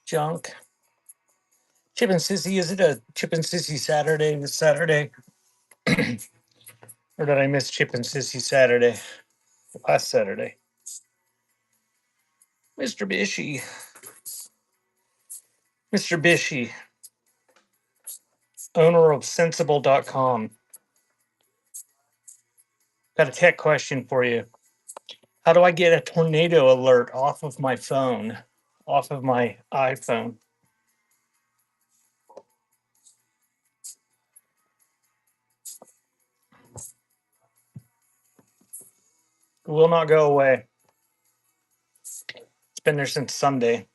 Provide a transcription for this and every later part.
Junk. Chip and Sissy, is it a Chip and Sissy Saturday this Saturday? Or did I miss Chip and Sissy Saturday? Last Saturday. Mr. Bishy. Mr. Bishy, owner of sensible.com. Got a tech question for you. How do I get a tornado alert off of my phone? Off of my iPhone? It will not go away. It's been there since Sunday.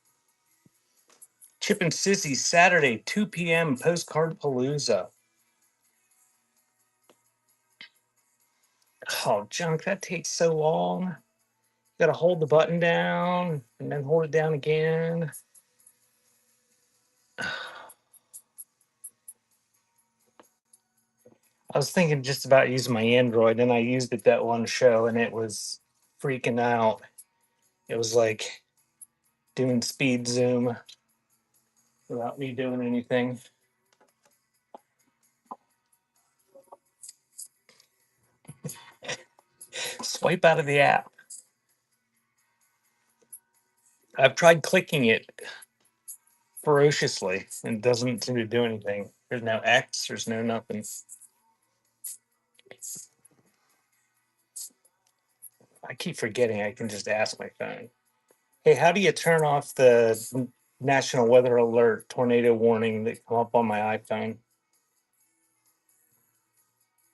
Chip and Sissy, Saturday, 2 p.m., Postcard Palooza. Oh, junk, that takes so long. Got to hold the button down and then hold it down again. I was thinking just about using my Android, and I used it that one show, and it was freaking out. It was like doing speed zoom without me doing anything. Swipe out of the app. I've tried clicking it ferociously and it doesn't seem to do anything. There's no X, there's no nothing. I keep forgetting I can just ask my phone. Hey, how do you turn off the national weather alert tornado warning that come up on my iPhone?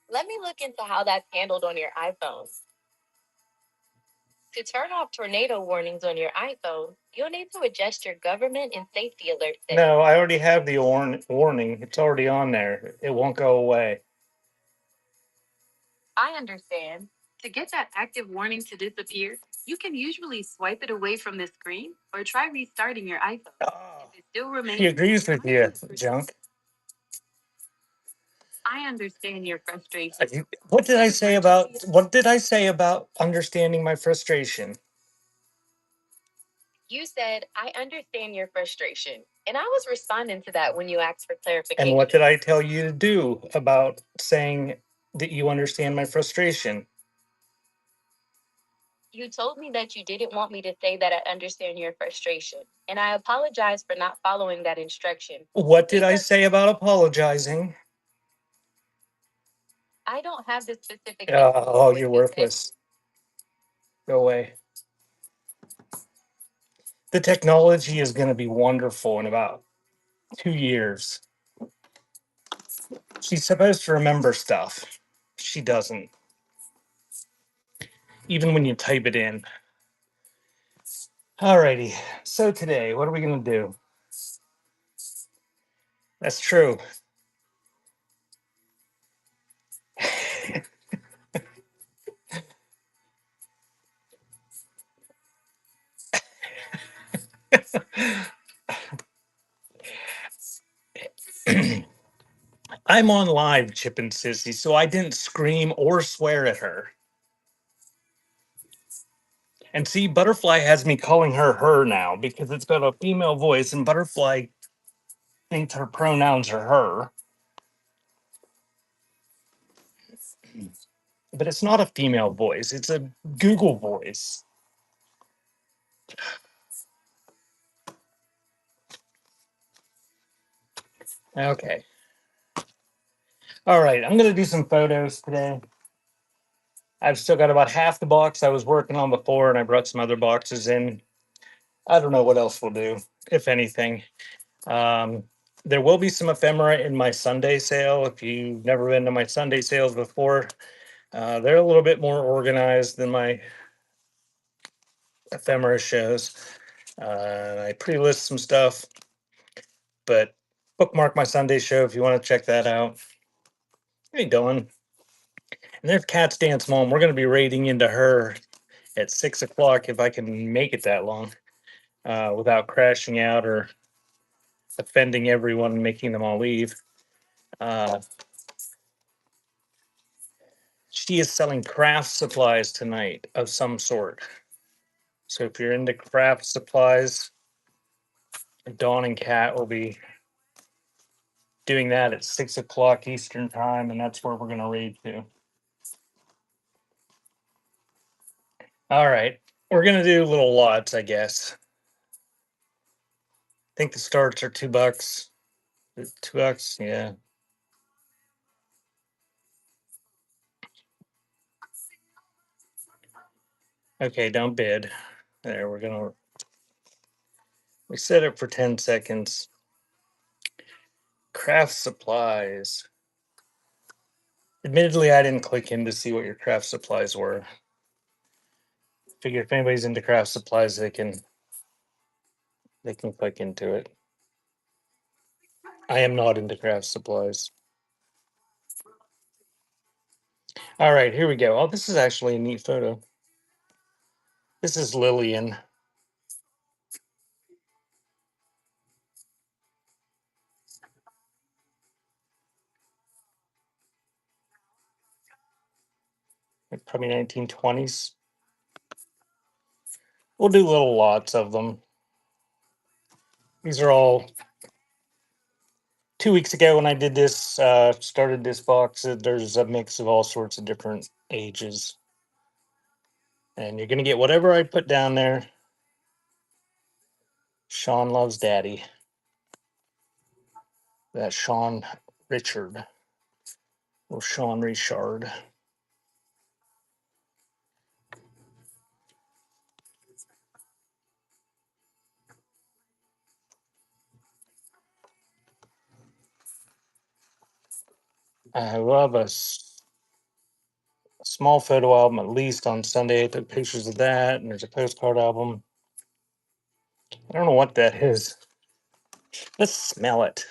Let me look into how that's handled on your iPhone. To turn off tornado warnings on your iPhone, you'll need to adjust your government and safety alert settings. No, I already have the warning. It's already on there. It won't go away. I understand. To get that active warning to disappear, you can usually swipe it away from the screen or try restarting your iPhone. Oh, If it still remains, she agrees with you, junk. I understand your frustration. What did I say about understanding my frustration? You said, I understand your frustration. And I was responding to that when you asked for clarification. And what did I tell you to do about saying that you understand my frustration? You told me that you didn't want me to say that I understand your frustration. And I apologize for not following that instruction. What did I say about apologizing? I don't have the specific. Oh, you're worthless. Go away. The technology is going to be wonderful in about 2 years. She's supposed to remember stuff. She doesn't. Even when you type it in. Alrighty. So today, what are we going to do? That's true. I'm on live, Chip and Sissy, so I didn't scream or swear at her. And see, Butterfly has me calling her now because it's got a female voice, and Butterfly thinks her pronouns are her. But it's not a female voice, it's a Google voice. Okay. All right, I'm going to do some photos today. I've still got about half the box I was working on before, and I brought some other boxes in. I don't know what else we'll do, if anything. Um, there will be some ephemera in my Sunday sale. If you've never been to my Sunday sales before, they're a little bit more organized than my ephemera shows. I pre-list some stuff, but bookmark my Sunday show if you want to check that out. How you doing? And there's Cat's Dance Mom. We're going to be raiding into her at 6 o'clock if I can make it that long without crashing out or offending everyone and making them all leave. Uh, she is selling craft supplies tonight of some sort. So if you're into craft supplies, Dawn and Kat will be doing that at 6 o'clock Eastern time, and that's where we're going to raid to. All right, we're going to do little lots, I guess. I think the starts are $2. $2, yeah. Okay, don't bid. There, we set it for 10 seconds. Craft supplies. Admittedly, I didn't click in to see what your craft supplies were. Figure if anybody's into craft supplies, they can click into it. I am not into craft supplies. All right, here we go. Oh, this is actually a neat photo. This is Lillian. Probably 1920s. We'll do little lots of them. These are all 2 weeks ago when I did this, started this box. There's a mix of all sorts of different ages. And you're going to get whatever I put down there. Sean loves daddy. That's Sean Richard. Or Sean Richard. I love a small photo album, at least on Sunday. I took pictures of that, and there's a postcard album. I don't know what that is. Let's smell it.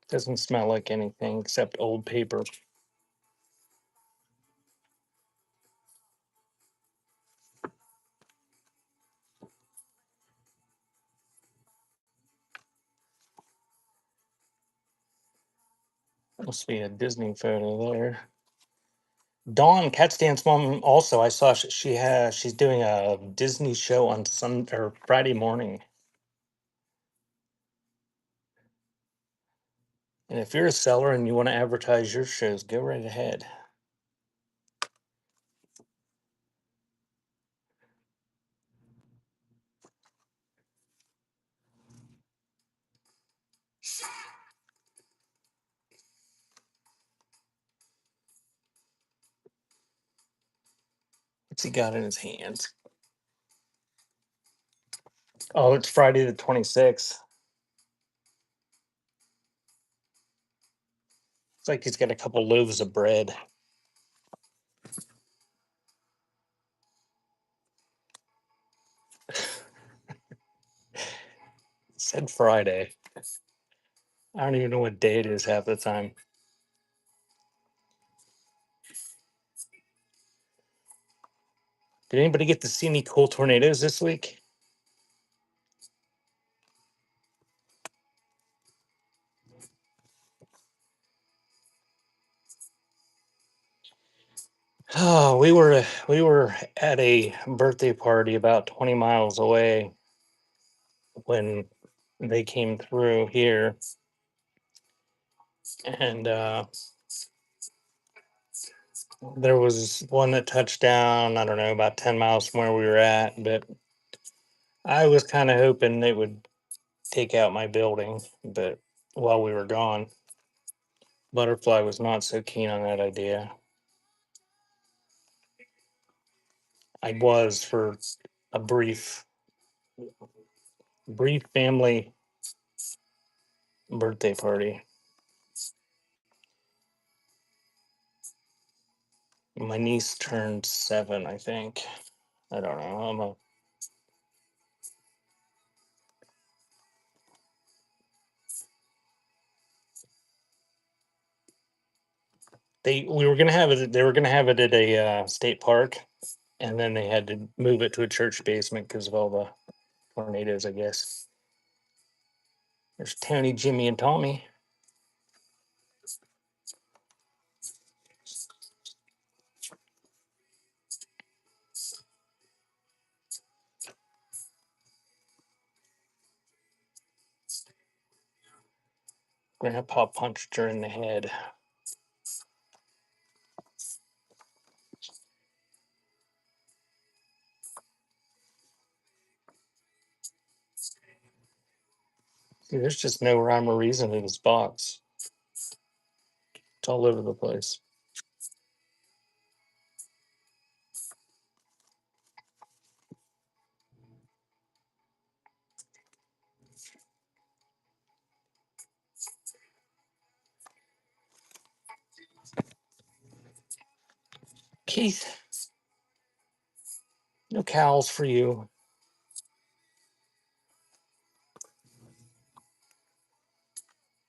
Doesn't smell like anything except old paper. Must be a Disney photo there. Dawn, Cat Dance Mom. Also, I saw she's doing a Disney show on Sunday or Friday morning. And if you're a seller and you want to advertise your shows, go right ahead. What's he got in his hands? Oh, it's Friday the 26th. It's like he's got a couple loaves of bread. It said Friday. I don't even know what day it is half the time. Did anybody get to see any cool tornadoes this week? Oh, we were at a birthday party about 20 miles away when they came through here, and there was one that touched down, I don't know, about 10 miles from where we were at, but I was kind of hoping it would take out my building, but while we were gone, Butterfly was not so keen on that idea. I was for a brief family birthday party. My niece turned 7, I think. I don't know. We were gonna have it. They were gonna have it at a state park, and then they had to move it to a church basement because of all the tornadoes, I guess. There's Tony, Jimmy, and Tommy. Grandpa punched her in the head. See, there's just no rhyme or reason in this box. It's all over the place. Keith, no cows for you.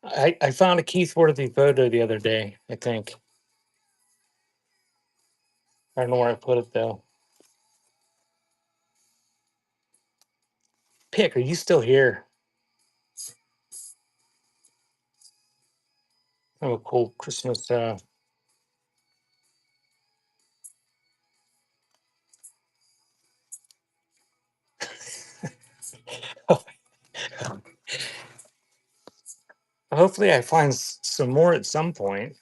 I found a Keith Worthy photo the other day, I think. I don't know where I put it though. Pick, are you still here? Oh, a cool Christmas. Hopefully, I find some more at some point.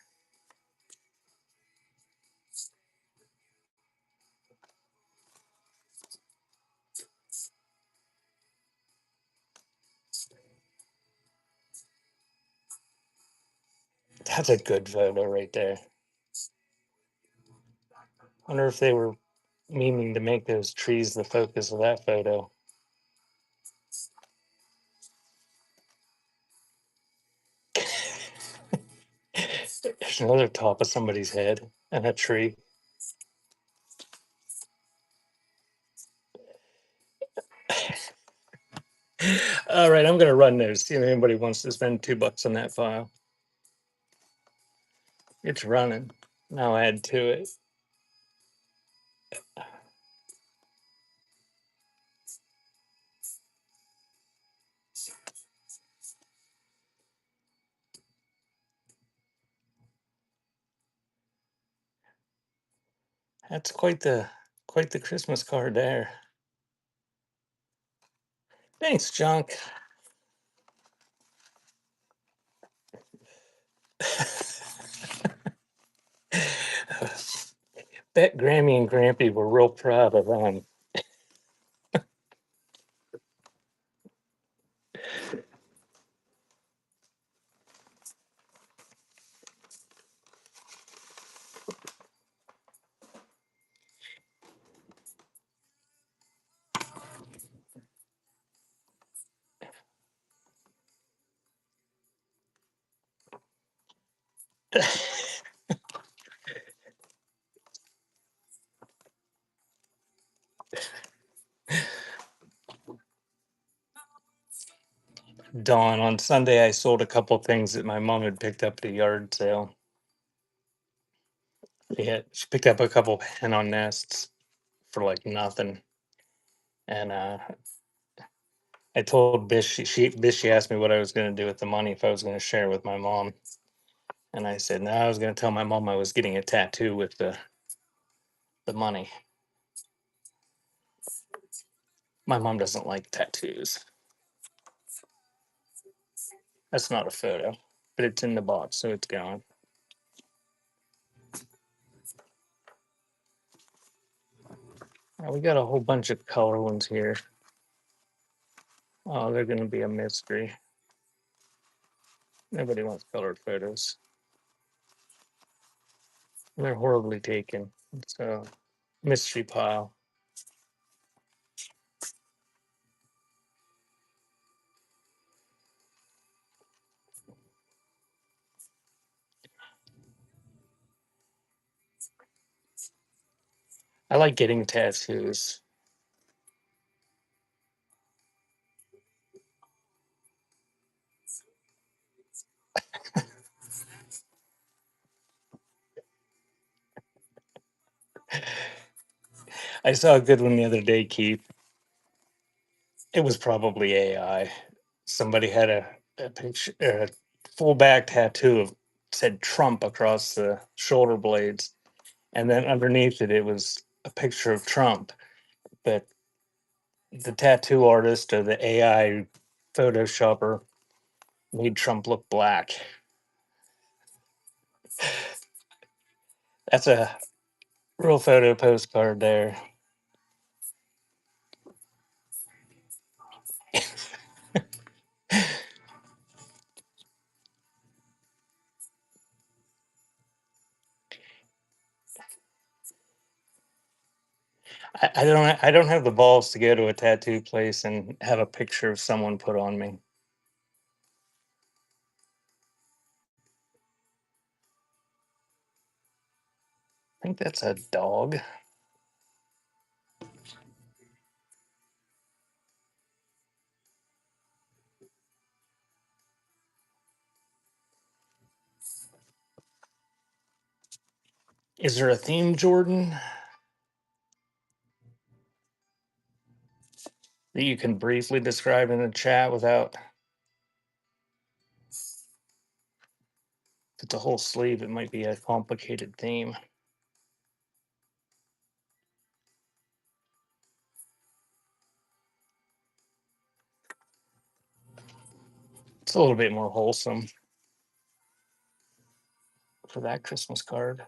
That's a good photo right there. Wonder if they were meaning to make those trees the focus of that photo. There's another top of somebody's head and a tree. All right, I'm gonna run those. See if anybody wants to spend $2 on that file. It's running. Now add to it. That's quite the Christmas card there. Thanks, Junk. Bet Grammy and Grampy were real proud of Dawn. On Sunday, I sold a couple things that my mom had picked up at a yard sale. Yeah, she picked up a couple hen on nests for like nothing. And I told Bish, she asked me what I was going to do with the money, if I was going to share it with my mom. And I said, no, I was going to tell my mom I was getting a tattoo with the money. My mom doesn't like tattoos. That's not a photo, but it's in the box, so it's gone. We got a whole bunch of color ones here. Oh, they're going to be a mystery. Nobody wants colored photos. They're horribly taken. It's a mystery pile. I like getting tattoos. I saw a good one the other day, Keith. It was probably AI. Somebody had a picture, a full back tattoo of said Trump across the shoulder blades, and then underneath it, it was a picture of Trump. But the tattoo artist or the AI photoshopper made Trump look black. That's a real photo postcard there. I don't have the balls to go to a tattoo place and have a picture of someone put on me. I think that's a dog. Is there a theme, Jordan, that you can briefly describe in the chat without? If it's a whole sleeve, it might be a complicated theme. It's a little bit more wholesome for that Christmas card.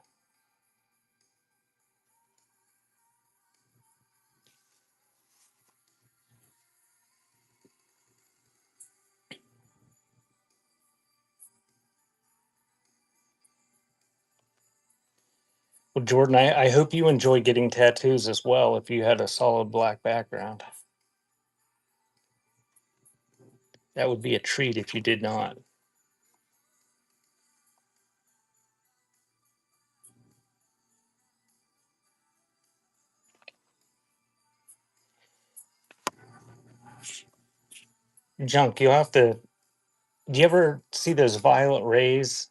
Well, Jordan, I hope you enjoy getting tattoos as well if you had a solid black background. That would be a treat if you did not. Junk, you'll have to. Do you ever see those violet rays?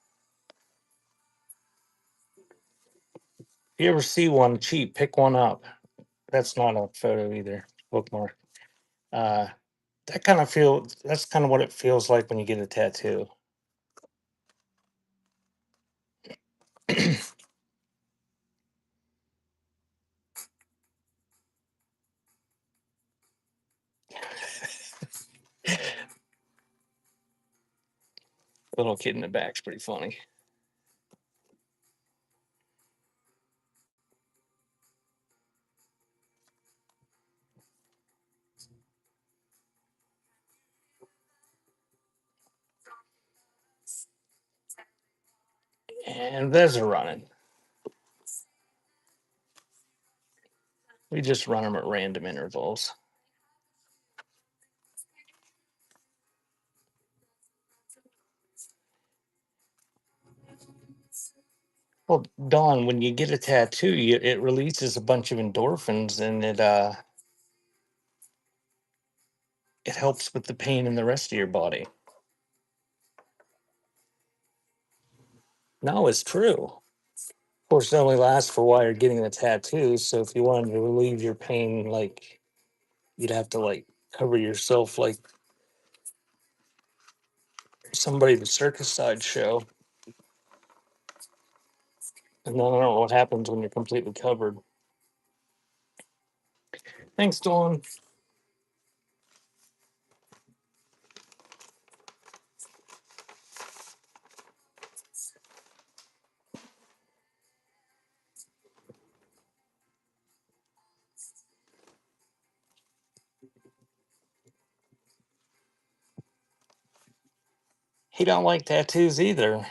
If you ever see one cheap, pick one up. That's not a photo either. Bookmark. Uh, that's kind of what it feels like when you get a tattoo. Little kid in the back's pretty funny. And there's a running. We just run them at random intervals. Well, Dawn, when you get a tattoo, it releases a bunch of endorphins, and it helps with the pain in the rest of your body. No, it's true. Of course, it only lasts for while you're getting the tattoo. So if you wanted to relieve your pain, like you'd have to like cover yourself like somebody at the circus side show. And then I don't know what happens when you're completely covered. Thanks, Dawn. He don't like tattoos either.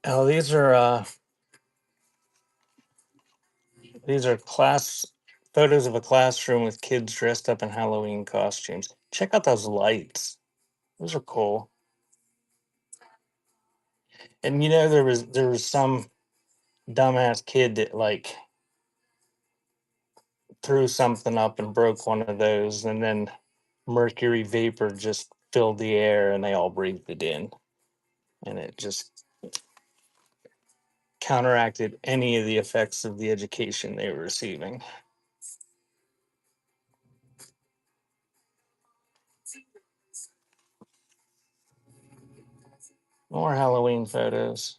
Oh, these are class photos of a classroom with kids dressed up in Halloween costumes. Check out those lights. Those are cool. And there was some dumbass kid that like threw something up and broke one of those, and then mercury vapor just filled the air and they all breathed it in. And it just counteracted any of the effects of the education they were receiving. More Halloween photos.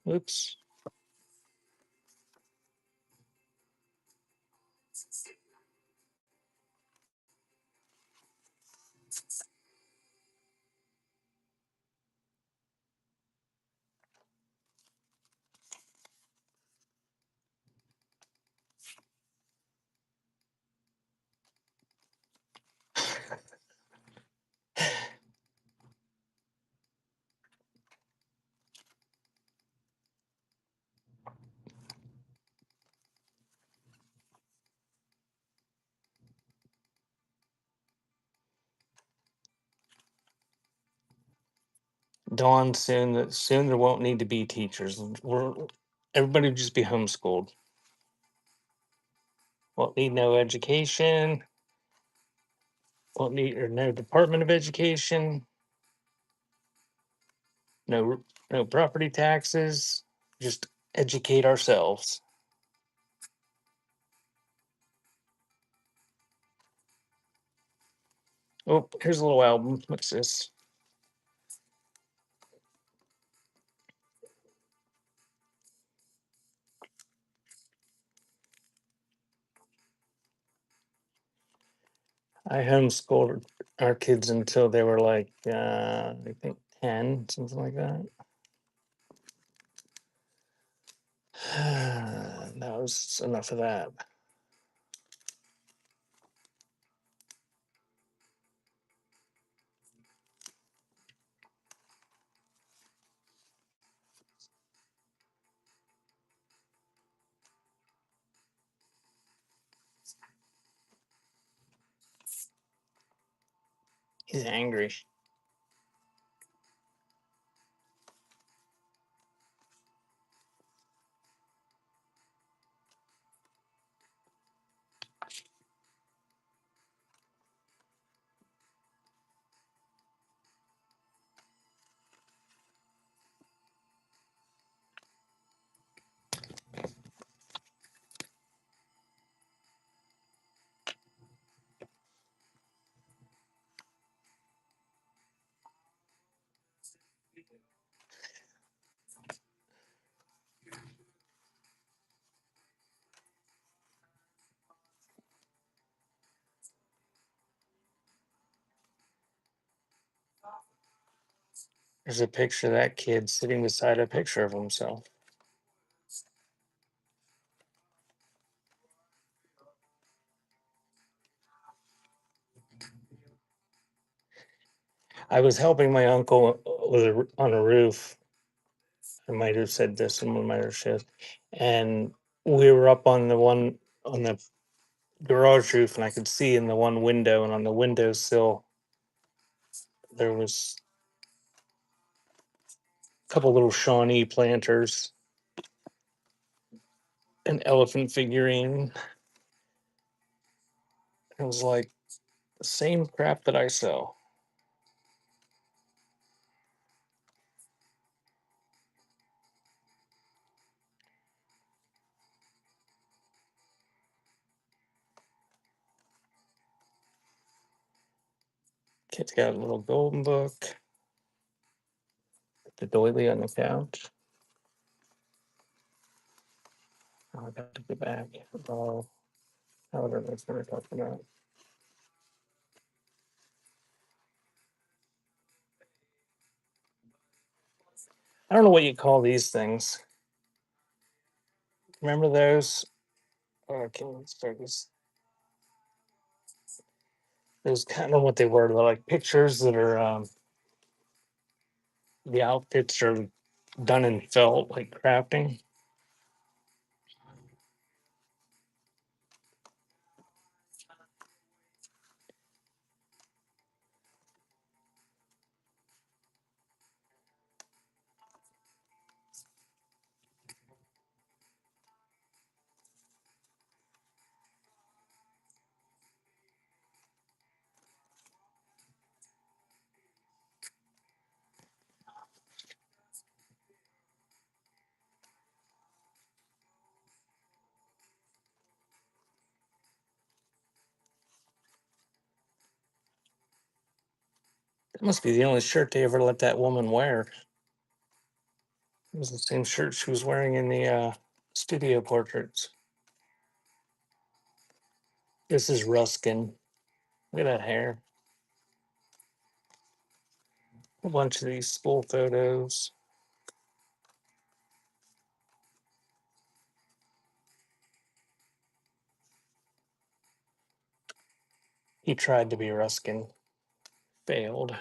Oops. dawn soon that soon there won't need to be teachers. Everybody will just be homeschooled. Won't need no education. Won't need or no Department of Education. No property taxes. Just educate ourselves. Oh, here's a little album. What's this? I homeschooled our kids until they were like, I think 10, something like that. That was enough of that. He's angry. There's a picture of that kid sitting beside a picture of himself. I was helping my uncle on a roof. I might have said this in one of my other shows. And we were up on the garage roof, and I could see in the one window, and on the windowsill there was a couple little Shawnee planters, an elephant figurine. It was like the same crap that I sell. Kid's got a little golden book. The doily on the couch. Oh, I got to get back. Oh, I don't know what we're talking about. I don't know what you call these things. Remember those? Okay, let's start this. Those kind of what they were. They're like pictures that are the outfits are done in felt, like crafting. That must be the only shirt they ever let that woman wear. It was the same shirt she was wearing in the studio portraits. This is Ruskin. Look at that hair. A bunch of these school photos. He tried to be Ruskin, failed.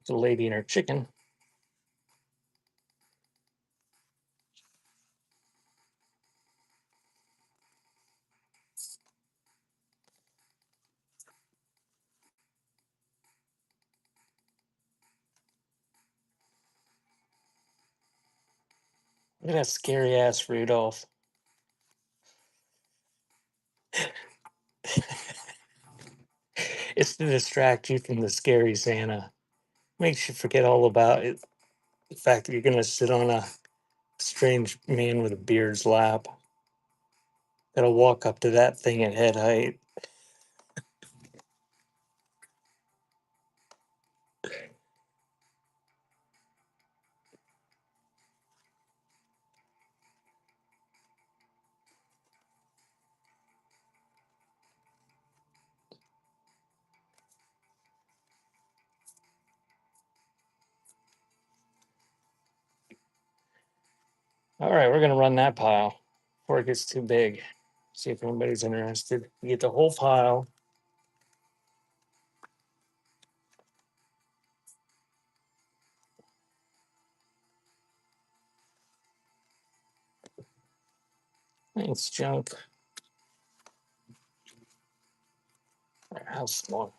The lady and her chicken. Look at that scary ass Rudolph. It's to distract you from the scary Santa. Makes you forget all about it. The fact that you're gonna sit on a strange man with a beard's lap. Gotta walk up to that thing at head height. All right, we're gonna run that pile before it gets too big. See if anybody's interested. You get the whole pile. Thanks, junk. How small?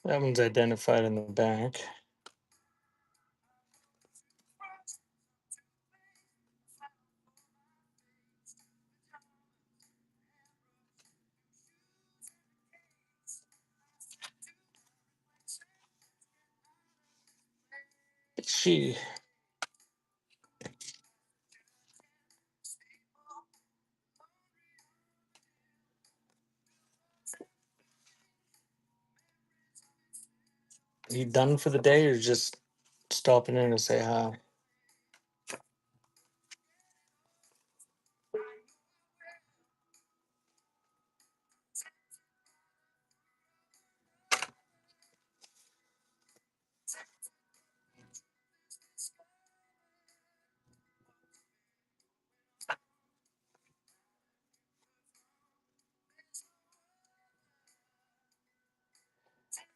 That one's identified in the back. She you done for the day or just stopping in to say hi?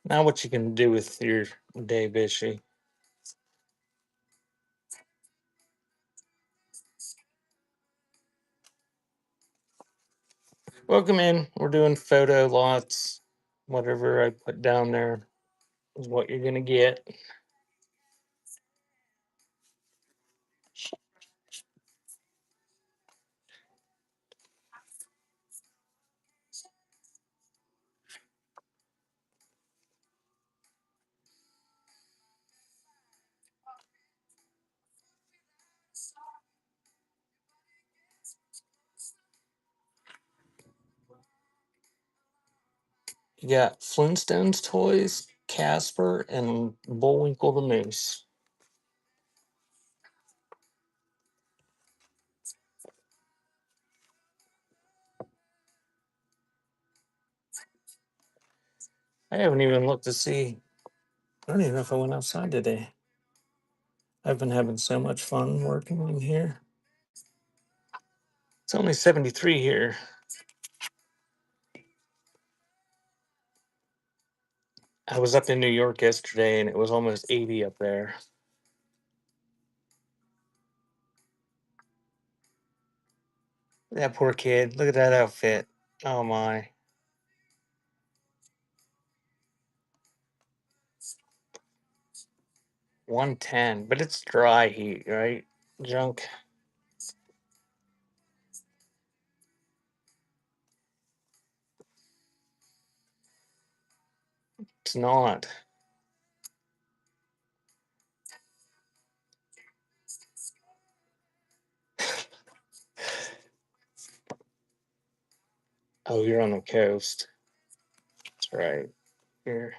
Now what you can do with your day, Bishy? Welcome in. We're doing photo lots. Whatever I put down there is what you're gonna get. You got Flintstones toys, Casper, and Bullwinkle the Moose. I haven't even looked to see. I don't even know if I went outside today. I've been having so much fun working in here. It's only 73 here. I was up in New York yesterday and it was almost 80 up there. That poor kid. Look at that outfit. Oh my. 110. But it's dry heat, right? Junk. It's not. Oh, you're on the coast. That's right. Here.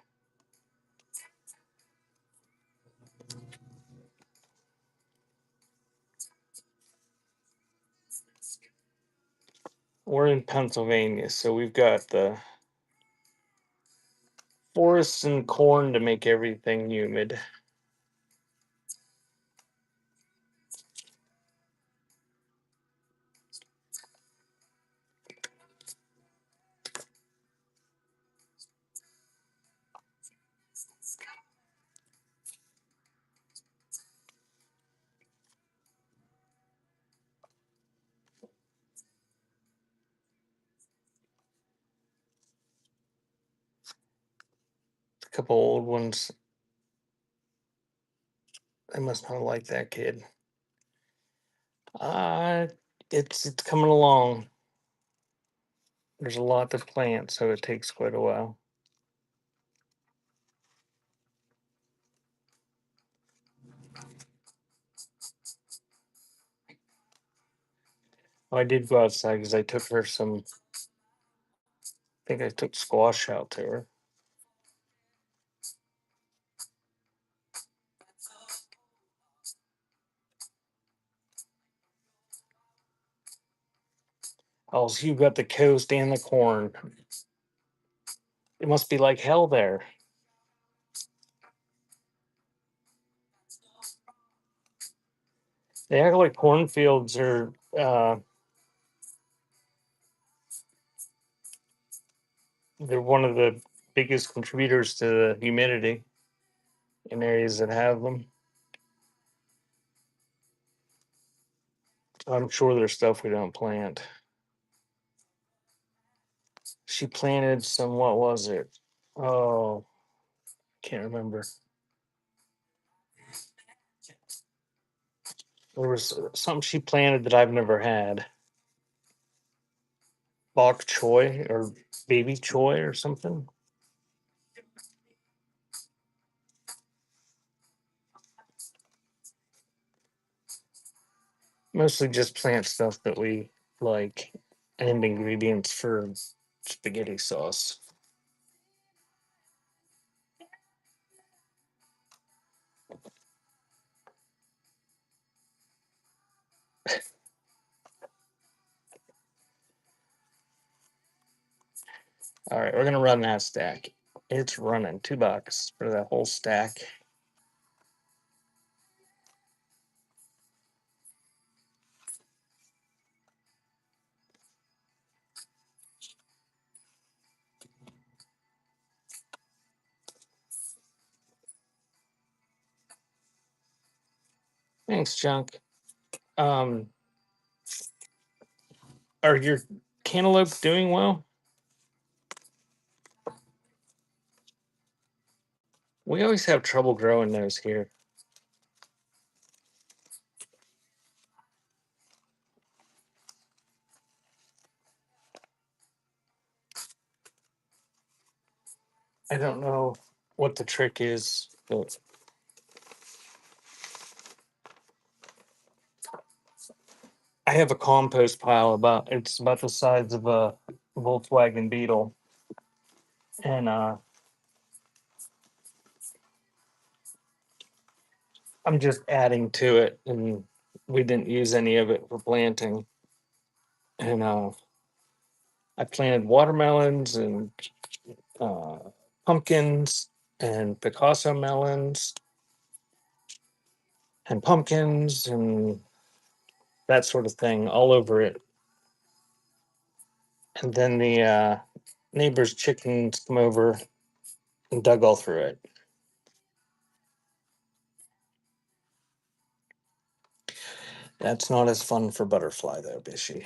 We're in Pennsylvania, so we've got the forests and corn to make everything humid. A couple old ones. I must not like that kid. Uh it's coming along. There's a lot to plant, so it takes quite a while. Oh, I did go outside because I took her some. I think I took squash out to her. Oh, so you got the coast and the corn. It must be like hell there. They act like cornfields are they're one of the biggest contributors to the humidity in areas that have them. I'm sure there's stuff we don't plant. She planted some, what was it? Oh, can't remember. There was something she planted that I've never had. Bok choy or baby choy or something. Mostly just plant stuff that we like and ingredients for spaghetti sauce. All right, we're gonna run that stack. It's running $2 for that whole stack. Thanks, Junk. Um, are your cantaloupe doing well? We always have trouble growing those here. I don't know what the trick is, but I have a compost pile it's about the size of a Volkswagen Beetle. And I'm just adding to it, and we didn't use any of it for planting. And I planted watermelons and uh, pumpkins and Picasso melons and pumpkins and that sort of thing all over it. And then the neighbor's chickens come over and dug all through it. That's not as fun for butterfly though, Bishy.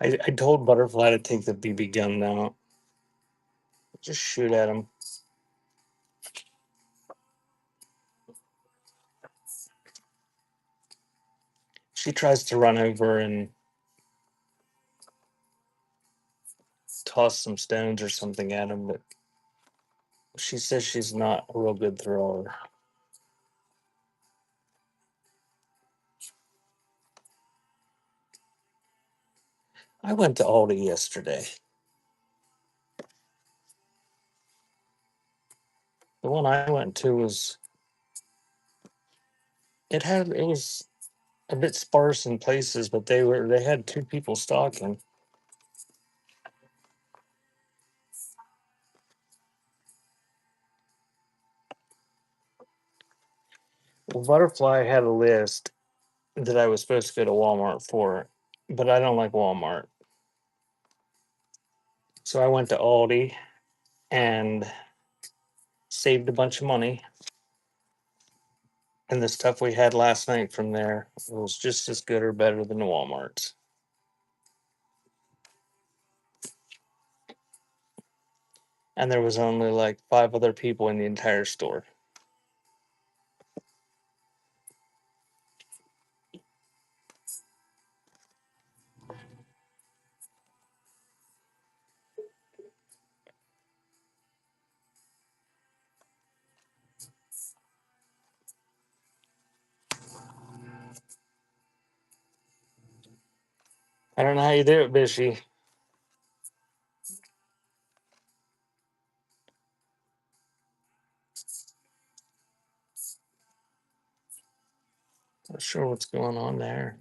I told Butterfly to take the BB gun now. Just shoot at him. She tries to run over and toss some stones or something at him, but she says she's not a real good thrower. I went to Aldi yesterday. The one I went to it was a bit sparse in places, but they had two people stocking. Well, Butterfly had a list that I was supposed to go to Walmart for, but I don't like Walmart. So I went to Aldi and saved a bunch of money. And the stuff we had last night from there was just as good or better than the Walmart's. And there was only like 5 other people in the entire store. I don't know how you do it, Bishy. Not sure what's going on there.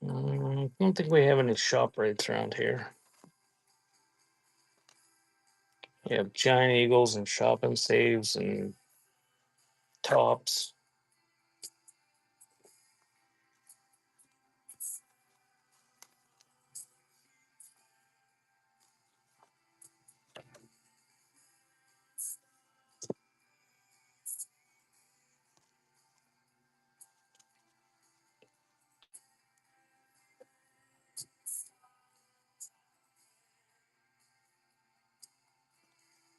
I don't think we have any shop rates around here. We have Giant Eagles and Shop and Saves and Tops.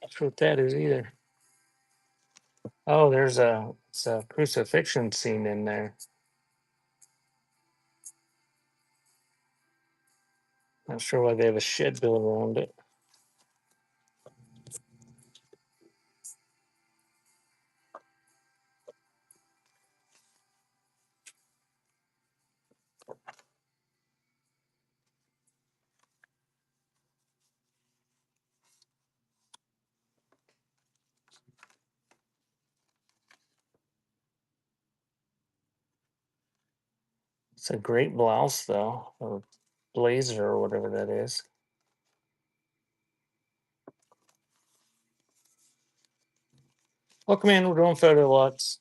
Not sure what that is either. Oh, it's a crucifixion scene in there. Not sure why they have a shed built around it. It's a great blouse though, or blazer or whatever that is. Welcome in, we're doing photo lots.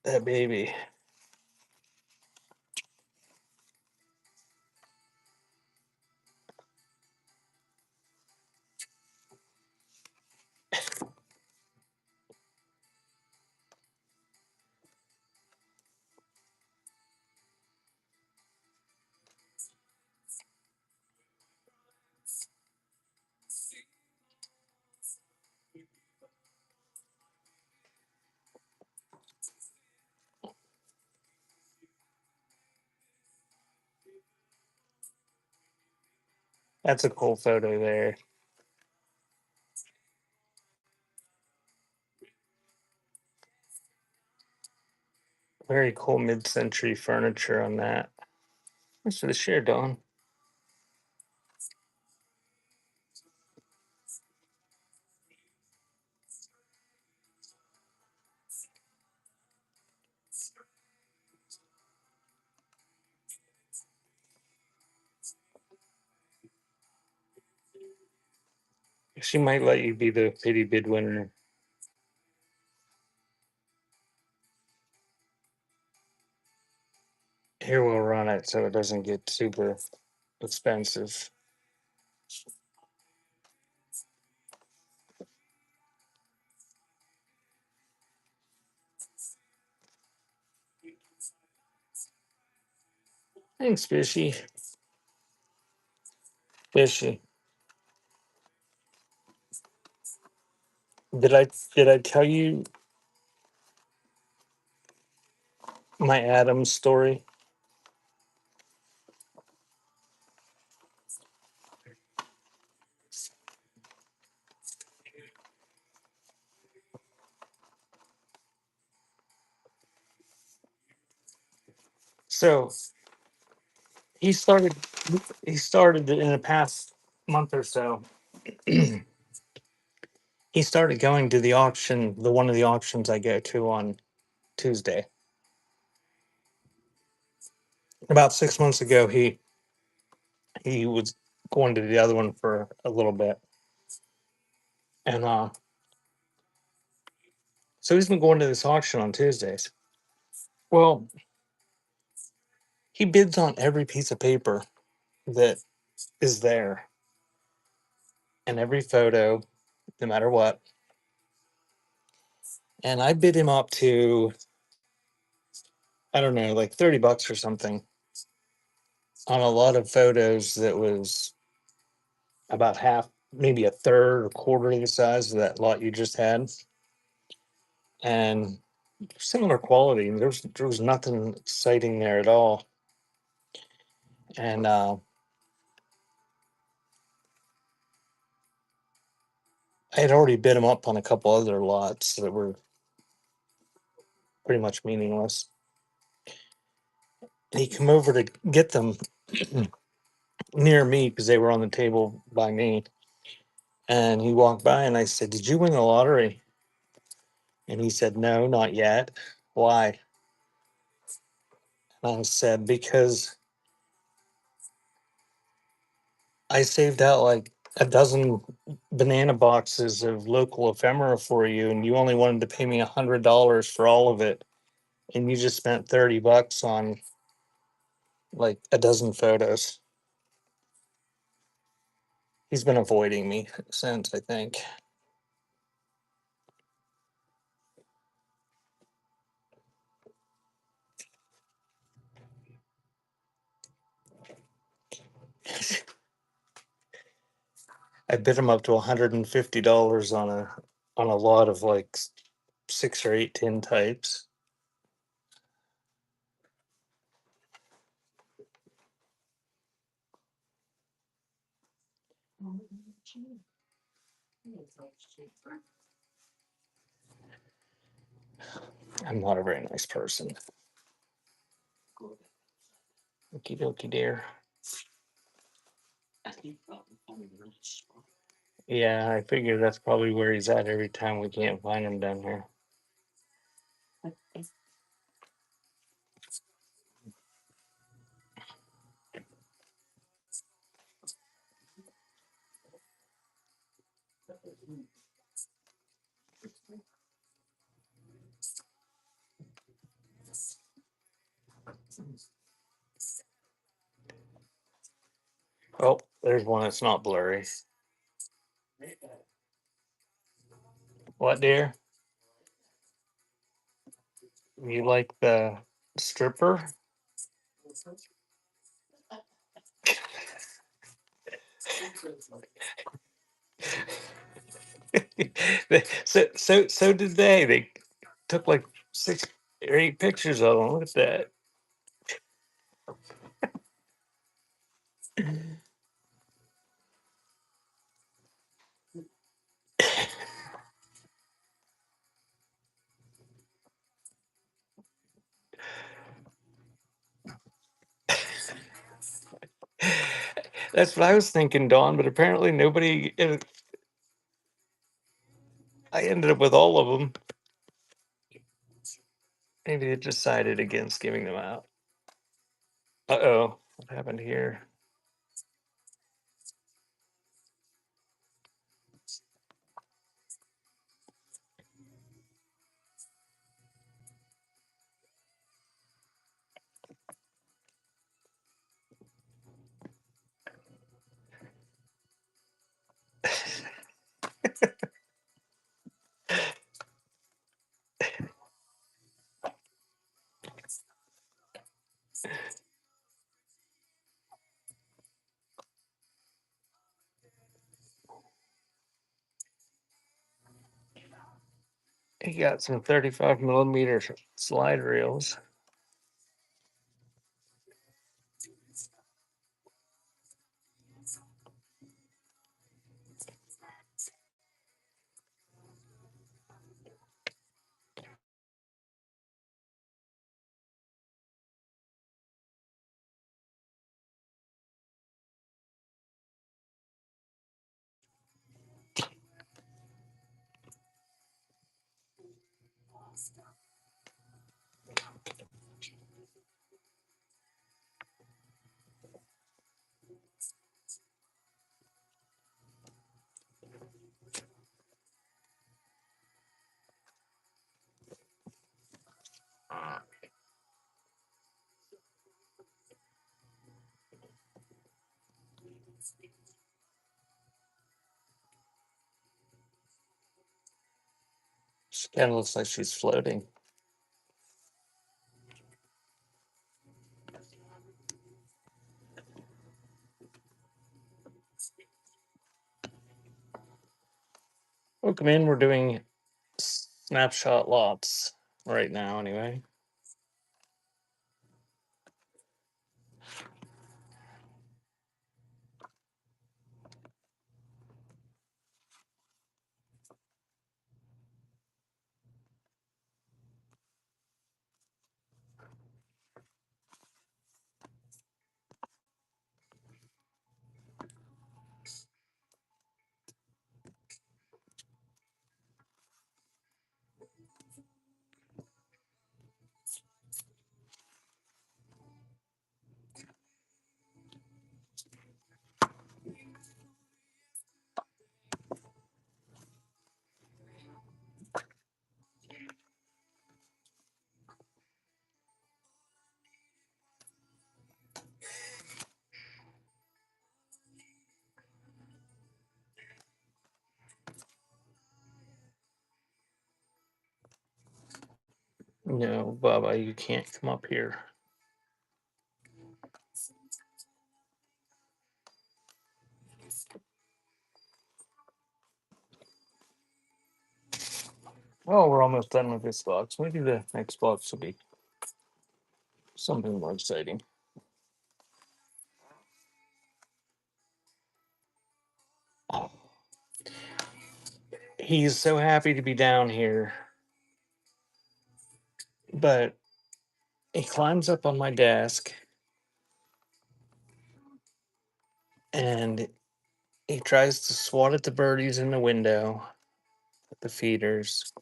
That baby. That's a cool photo there. Very cool mid-century furniture on that. Thanks for the share, Dawn. She might let you be the pity bid winner. Here we'll run it so it doesn't get super expensive. Thanks, Fishy. Fishy. Did I tell you my Adams story? So he started in the past month or so. He started going to the auction, the one of the auctions I go to on Tuesday. About 6 months ago, he was going to the other one for a little bit, and so he's been going to this auction on Tuesdays. Well, he bids on every piece of paper that is there and every photo, no matter what. And I bid him up to, I don't know, like $30 or something on a lot of photos that was about half, maybe a third or quarter of the size of that lot you just had. And similar quality. There was nothing exciting there at all. And I had already bid him up on a couple other lots that were pretty much meaningless. And he come over to get them near me because they were on the table by me. And he walked by and I said, "Did you win the lottery?" And he said, "No, not yet." "Why?" And I said, "Because I saved out like a dozen banana boxes of local ephemera for you, and you only wanted to pay me $100 for all of it. And you just spent $30 on like a dozen photos." He's been avoiding me since, I think. I bid him up to $150 on a lot of like 6 or 8 tin types. I'm not a very nice person. Okie dokie, dear. Yeah, I figure that's probably where he's at every time we can't find him down here. Oh, there's one that's not blurry. What, dear? You like the stripper? So did they. They took like 6 or 8 pictures of them. Look at that. That's what I was thinking, Dawn. But apparently nobody. I ended up with all of them. Maybe they decided against giving them out. Uh-oh, what happened here? He got some 35mm slide reels. She kind of looks like she's floating. Welcome in. We're doing snapshot lots right now, anyway. No, Baba, you can't come up here. Oh, we're almost done with this box. Maybe the next box will be something more exciting. He's so happy to be down here, but he climbs up on my desk and he tries to swat at the birdies in the window, at the feeders.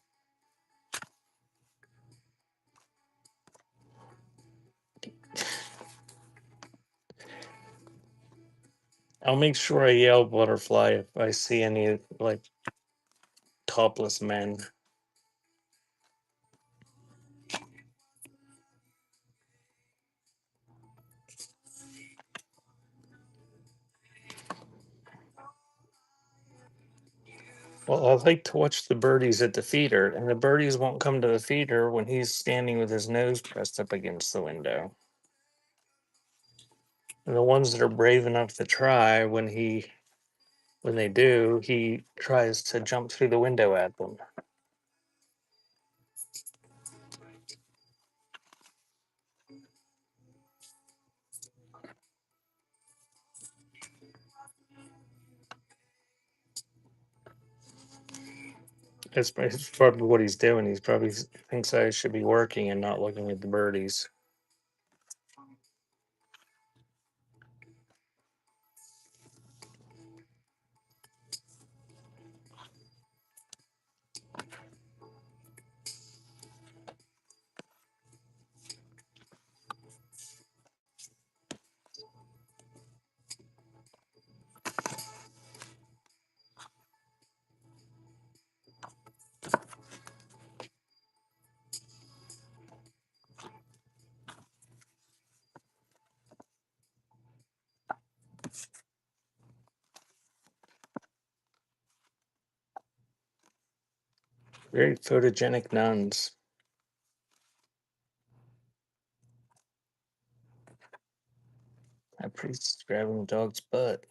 I'll make sure I yell butterfly if I see any like topless men. Well, I like to watch the birdies at the feeder, and the birdies won't come to the feeder when he's standing with his nose pressed up against the window. And the ones that are brave enough to try, when they do, he tries to jump through the window at them. It's probably what he's doing. He's probably thinks I should be working and not looking at the birdies. Very photogenic nuns. That priest is grabbing the dog's butt.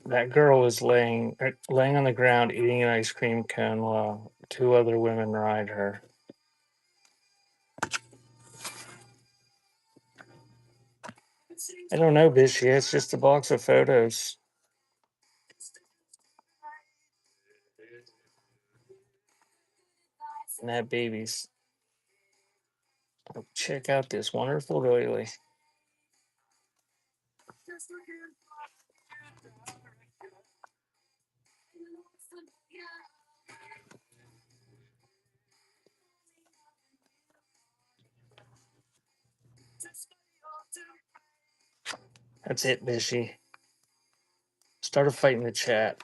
That girl was laying on the ground eating an ice cream cone while two other women ride her. I don't know, Bishy. It's just a box of photos. And that baby's. Oh, check out this wonderful doily. That's it, Bishy. Start a fight in the chat.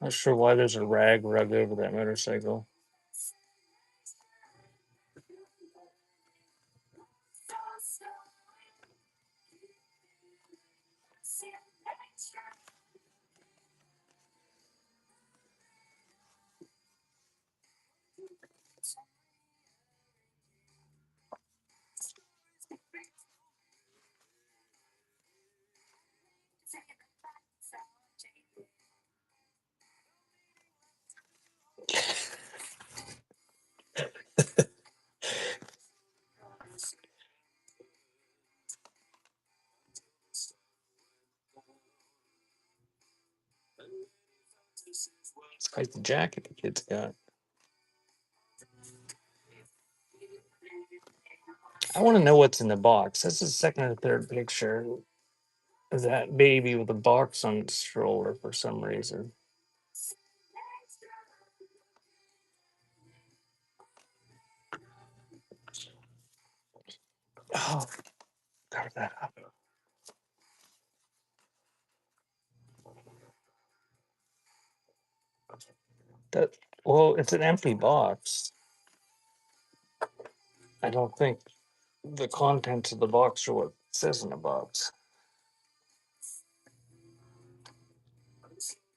Not sure why there's a rag rug over that motorcycle. It's quite the jacket the kid's got. I want to know what's in the box. That's the second or third picture of that baby with a box on its stroller for some reason. Oh, cover that up. That well, it's an empty box. I don't think the contents of the box are what it says in the box.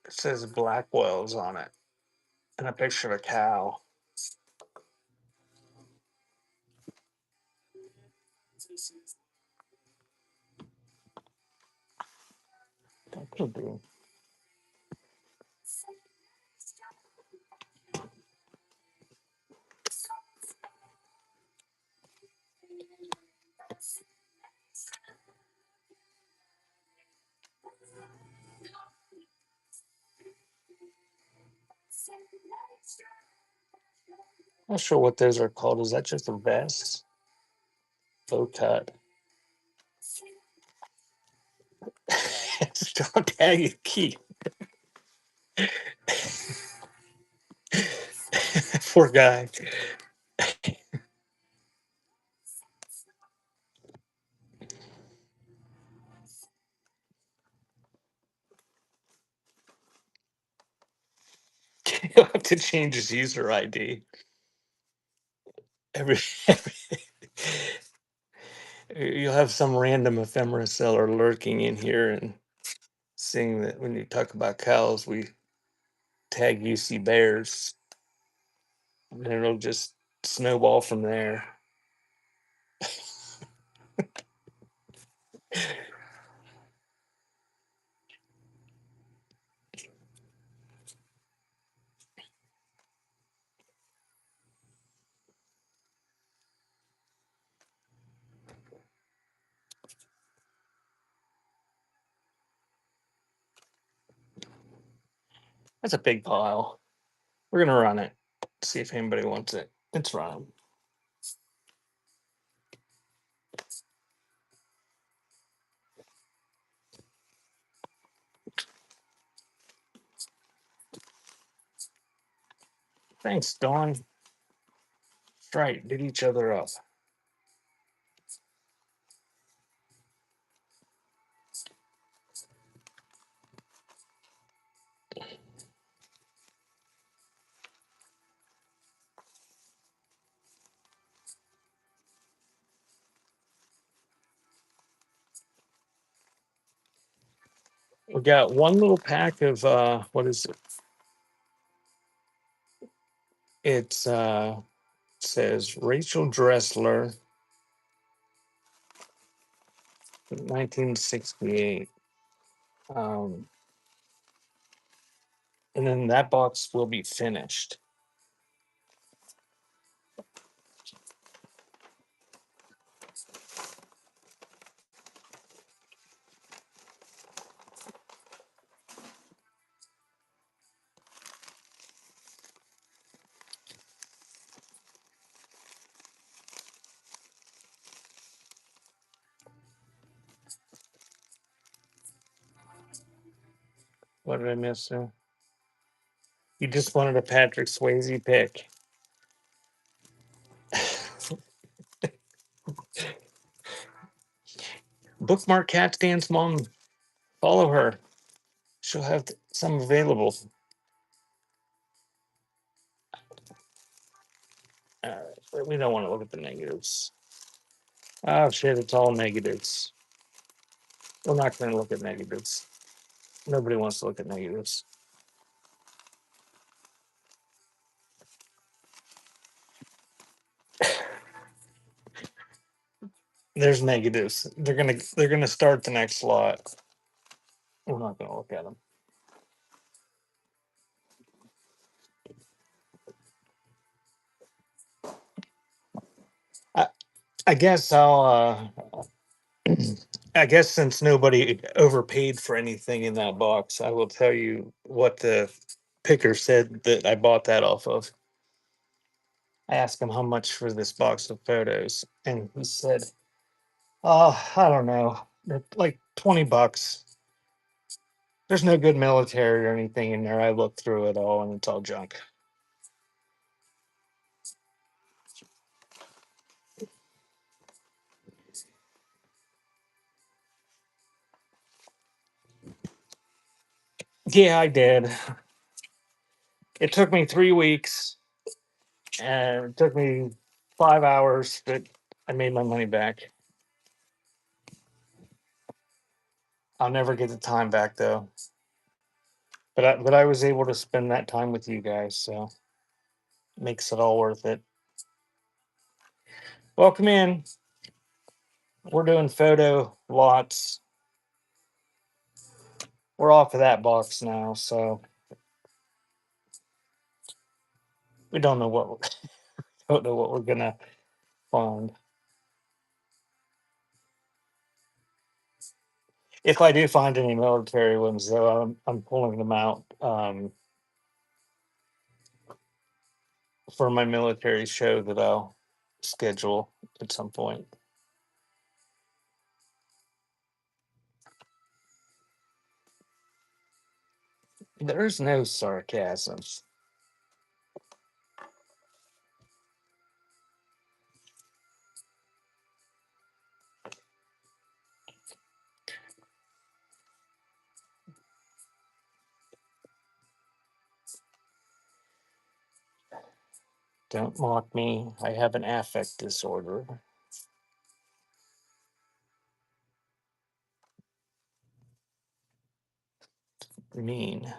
It says Blackwell's on it and a picture of a cow. That could be. Not sure what those are called. Is that just a vest? Faux cut. Strong tag is key. Poor guy. He'll have to change his user ID. Every you'll have some random ephemera seller lurking in here and seeing that when you talk about cows, we tag UC Bears, and it'll just snowball from there. That's a big pile. We're gonna run it. See if anybody wants it. It's run. Thanks, Dawn. Right, did each other up. We got one little pack of what is it? It's says Rachel Dressler, 1968. Um, and then that box will be finished. What did I miss there? You just wanted a Patrick Swayze pick. Bookmark Cat Dance Mom. Follow her. She'll have some available. We don't want to look at the negatives. Oh shit, it's all negatives. We're not going to look at negatives. Nobody wants to look at negatives. There's negatives. They're gonna start the next lot. We're not gonna look at them. I, I guess I'll. I guess since nobody overpaid for anything in that box, I will tell you what the picker said that I bought that off of. I asked him how much for this box of photos, and he said, "Oh, I don't know, like $20." There's no good military or anything in there. I looked through it all, and it's all junk. Yeah, I did. It took me 3 weeks, and it took me 5 hours, but I made my money back. I'll never get the time back though. But I was able to spend that time with you guys, so it makes it all worth it. Welcome in. We're doing photo lots. We're off of that box now, so we don't know what don't know what we're gonna find. If I do find any military ones, though, I'm pulling them out for my military show that I'll schedule at some point. There's no sarcasm. Don't mock me. I have an affect disorder. Mean.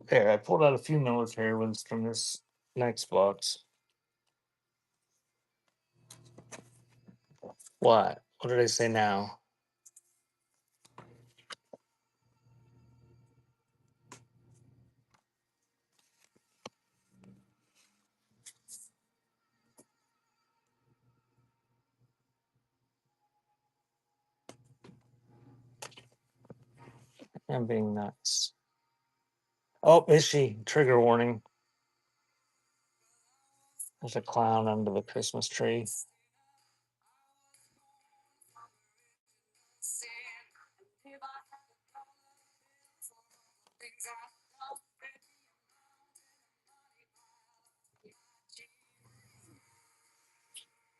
There, I pulled out a few military ones from this next box. What? What did I say now? I'm being nuts. Oh, is she? Trigger warning. There's a clown under the Christmas tree.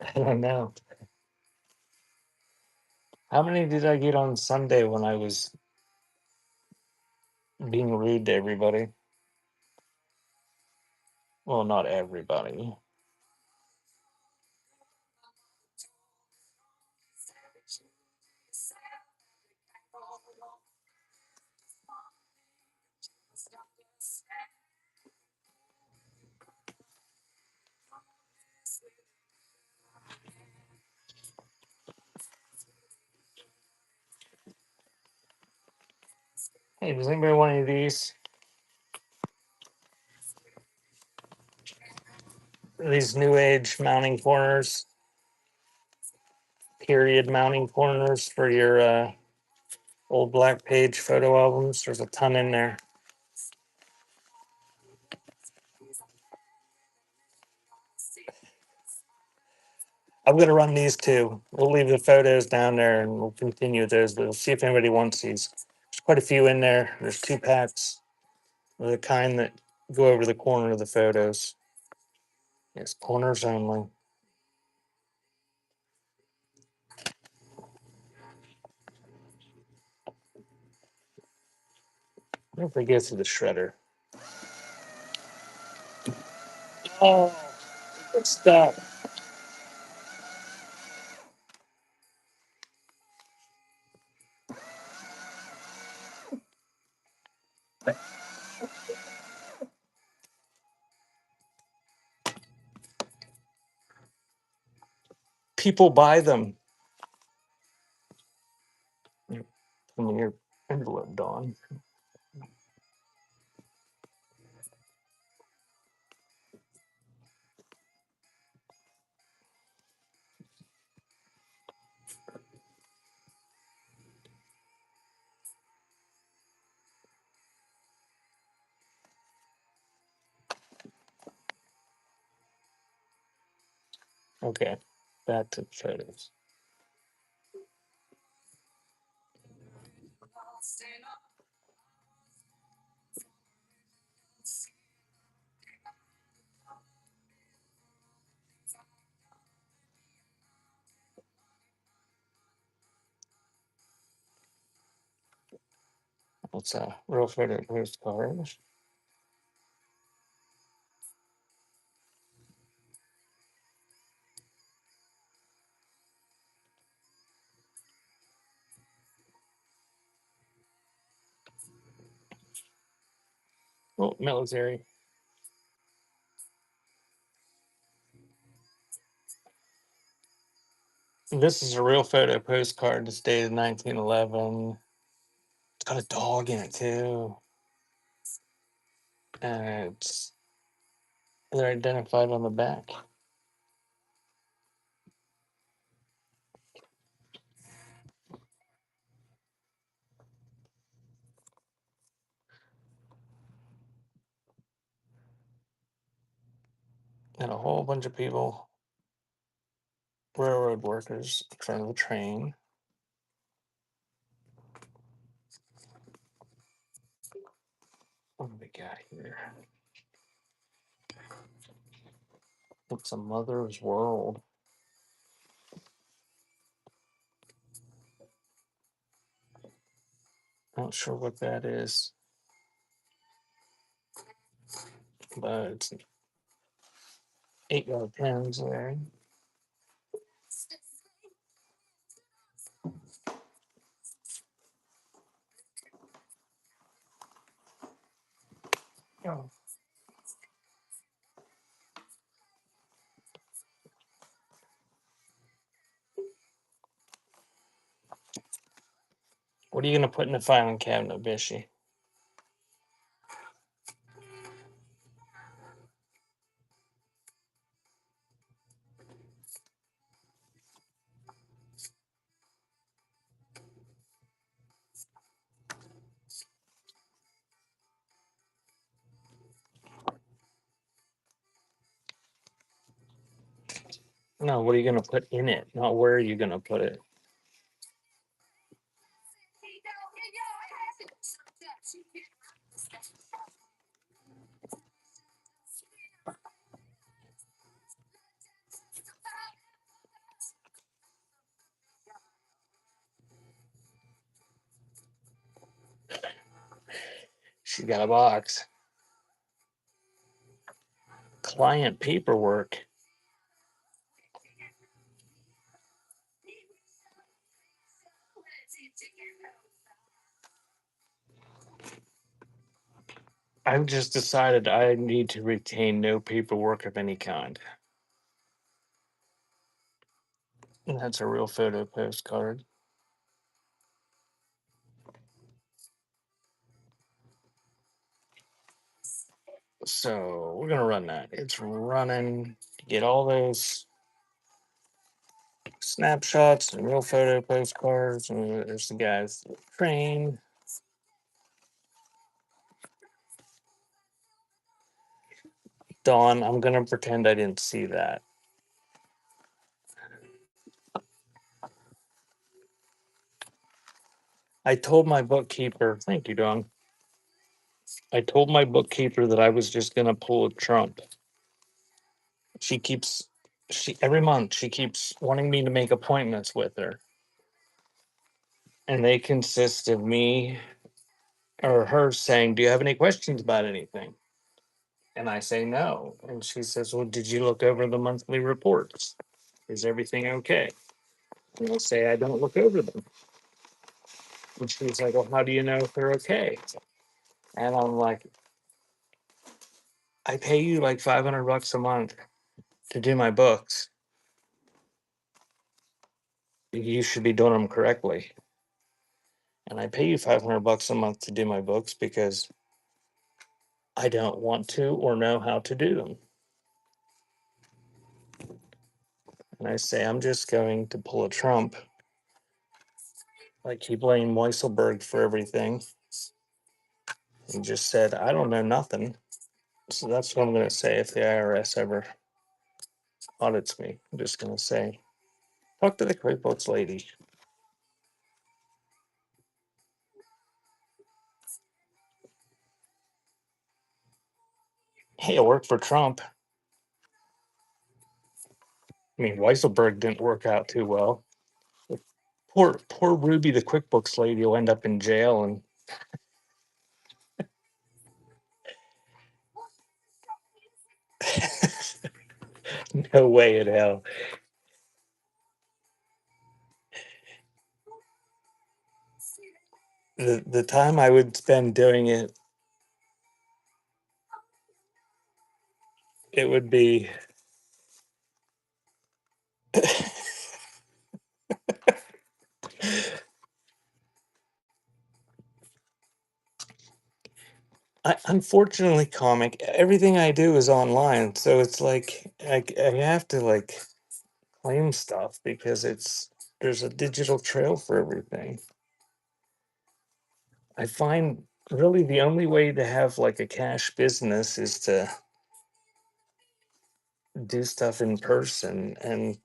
I don't know. How many did I get on Sunday when I was being rude to everybody? Well, not everybody. Hey, does anybody want any of these? These new age mounting corners, period mounting corners for your old black page photo albums. There's a ton in there. I'm gonna run these too. We'll leave the photos down there and we'll continue those, but we'll see if anybody wants these. There's quite a few in there. There's 2 packs of the kind that go over the corner of the photos. It's corners only. What if they go through the shredder? Oh, good stuff. People buy them. Come in your envelope, Dawn. Okay, back to the photos. What's a real photo postcard? Oh, military. This is a real photo postcard. It's dated 1911. It's got a dog in it too. And they're identified on the back. And a whole bunch of people, railroad workers, in front of the train. What do we got here? It's a mother's world. Not sure what that is, but it's 8 out of 10s there. Oh. What are you going to put in the filing cabinet, Bishy? No, what are you going to put in it? Not where are you going to put it? She got a box. Client paperwork. I've just decided I need to retain no paperwork of any kind. And that's a real photo postcard. So we're gonna run that. It's running to get all those snapshots and real photo postcards. And there's the guys train. Dawn, I'm gonna pretend I didn't see that. I told my bookkeeper, thank you, Dawn. I told my bookkeeper that I was just gonna pull a Trump. She keeps she every month she keeps wanting me to make appointments with her. And they consist of me or her saying, "Do you have any questions about anything?" And I say no. And she says, "Well, did you look over the monthly reports? Is everything okay?" And I say, "I don't look over them." And she's like, "Well, how do you know if they're okay?" And I'm like, "I pay you like $500 a month to do my books. You should be doing them correctly. And I pay you $500 a month to do my books because I don't want to or know how to do them." And I say, "I'm just going to pull a Trump." Like he blamed Weisselberg for everything. He just said, "I don't know nothing." So that's what I'm going to say if the IRS ever audits me. I'm just going to say, talk to the QuickBooks lady. Hey, it worked for Trump. I mean, Weisselberg didn't work out too well. Poor Ruby, the QuickBooks lady, will end up in jail. And no way in hell. The time I would spend doing it, it would be unfortunately, comic, everything I do is online. So it's like I have to like claim stuff because there's a digital trail for everything. I find really the only way to have like a cash business is to do stuff in person, and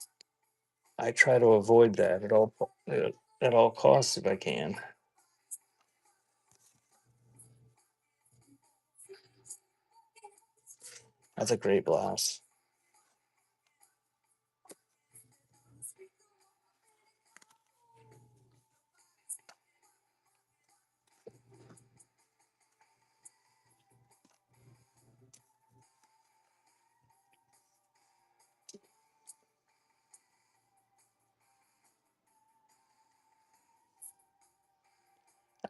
I try to avoid that at all costs if I can. That's a great blouse.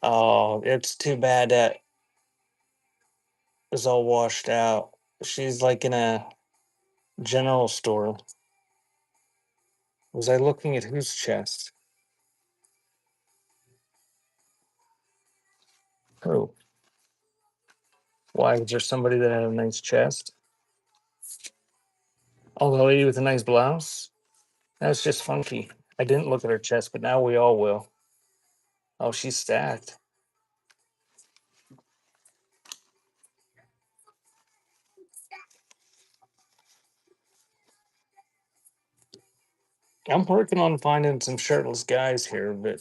Oh, it's too bad that is all washed out. She's like in a general store. Was I looking at whose chest? Oh, why? Is there somebody that had a nice chest? Oh, the lady with a nice blouse? That's just funky. I didn't look at her chest, but now we all will. Oh, she's stacked. I'm working on finding some shirtless guys here, but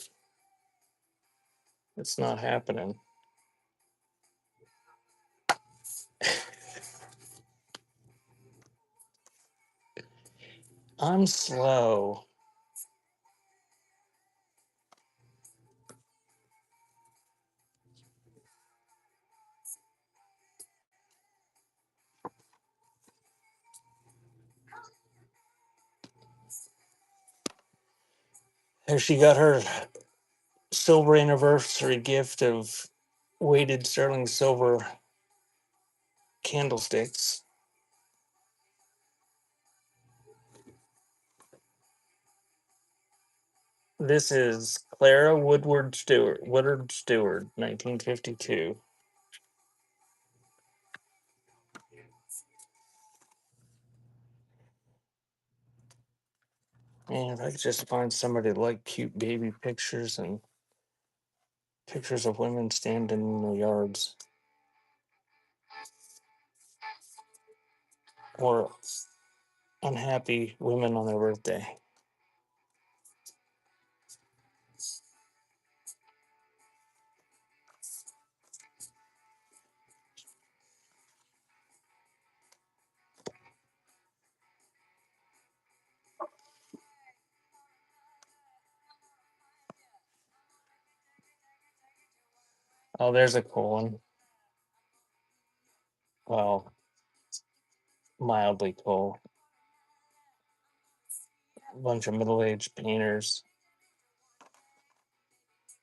it's not happening. I'm slow. Here she got her silver anniversary gift of weighted sterling silver candlesticks. This is Clara Woodward Stewart, 1952. Man, if I could just find somebody to like cute baby pictures and pictures of women standing in the yards or unhappy women on their birthday. Oh, there's a cool one. Well, mildly cool. A bunch of middle-aged painters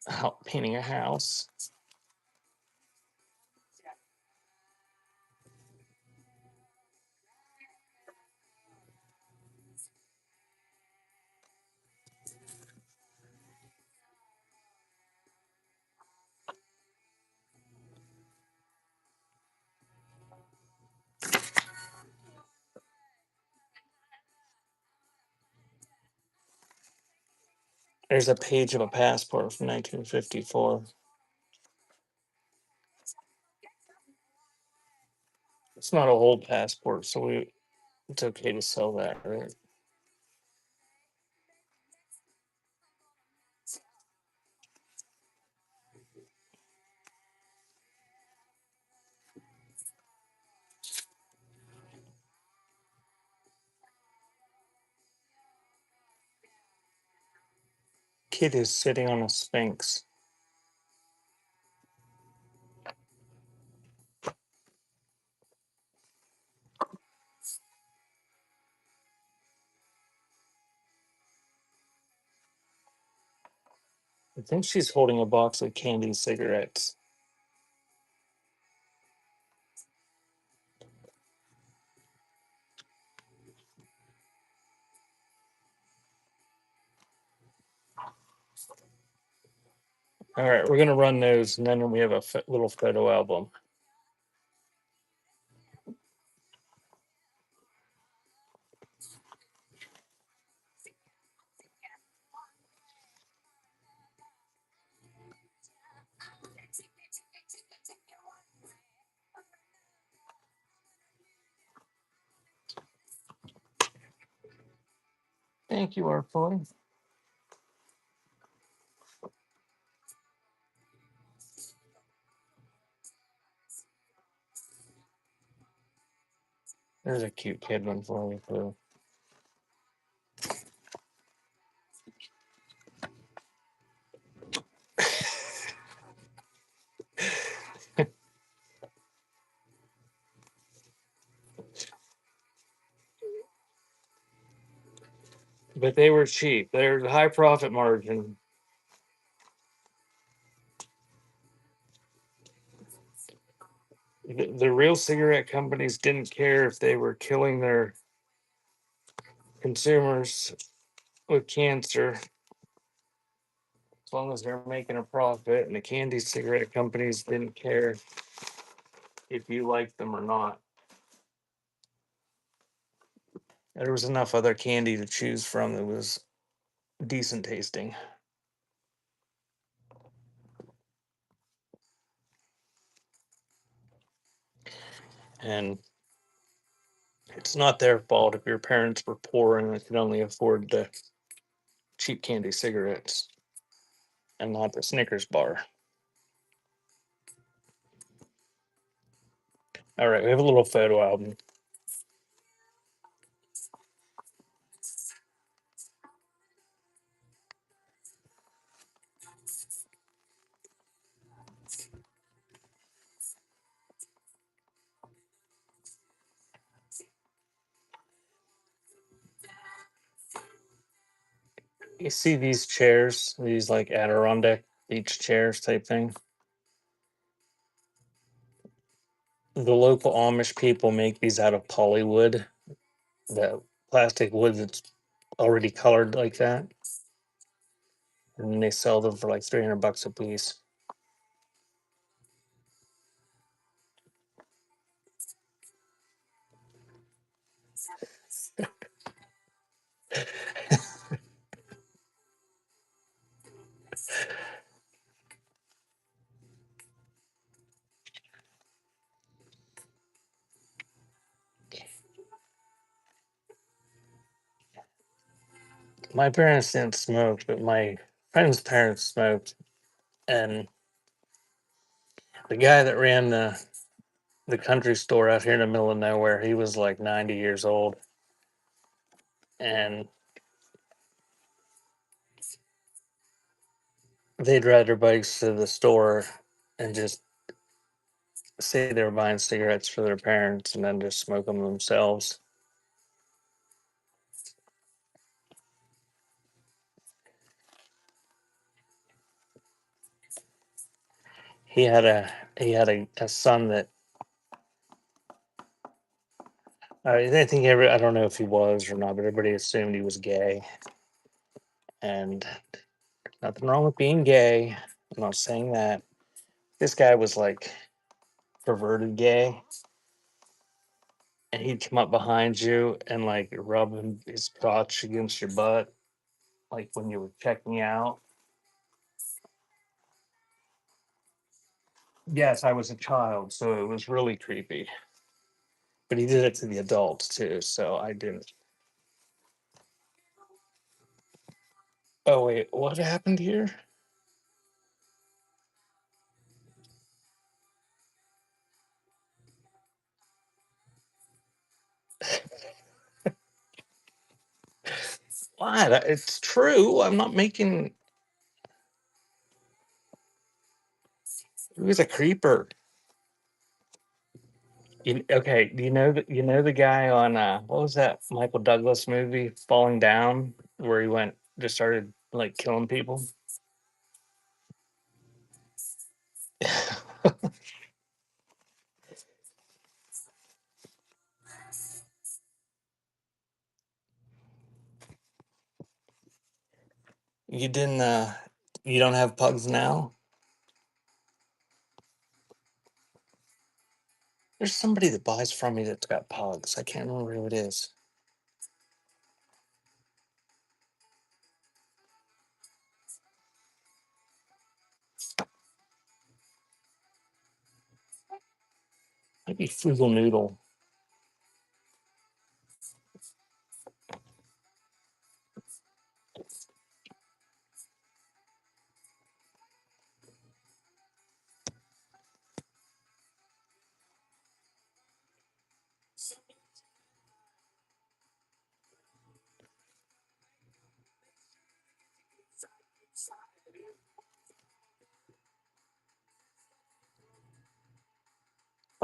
out painting a house. There's a page of a passport from 1954. It's not a old passport, so it's okay to sell that, right? Kid is sitting on a sphinx. I think she's holding a box of candy cigarettes. All right, we're gonna run those, and then we have a little photo album. Thank you, Artfully. There's a cute kid one for me too. But they were cheap. They're high profit margin. The real cigarette companies didn't care if they were killing their consumers with cancer, as long as they're making a profit. And the candy cigarette companies didn't care if you liked them or not. There was enough other candy to choose from that was decent tasting. And it's not their fault if your parents were poor and they could only afford the cheap candy cigarettes and not the Snickers bar. All right, we have a little photo album. You see these chairs, these like Adirondack beach chairs type thing. The local Amish people make these out of polywood, the plastic wood that's already colored like that. And then they sell them for like $300 a piece. My parents didn't smoke, but my friend's parents smoked, and the guy that ran the country store out here in the middle of nowhere, he was like 90 years old, and they'd ride their bikes to the store and just say they were buying cigarettes for their parents and then just smoke them themselves. He had a son that I think I don't know if he was or not, but everybody assumed he was gay. And nothing wrong with being gay. I'm not saying that. This guy was like perverted gay, and he'd come up behind you and like rub his crotch against your butt, like when you were checking out. Yes, I was a child, so it was really creepy. But he did it to the adults too, so I didn't. Oh wait, what happened here? What? It's true. I'm not making. He was a creeper. Okay, do you know the guy on what was that Michael Douglas movie, Falling Down, where he went just started like killing people? You didn't you don't have pugs now? There's somebody that buys from me that's got pugs. I can't remember who it is. Might be Frugal Noodle.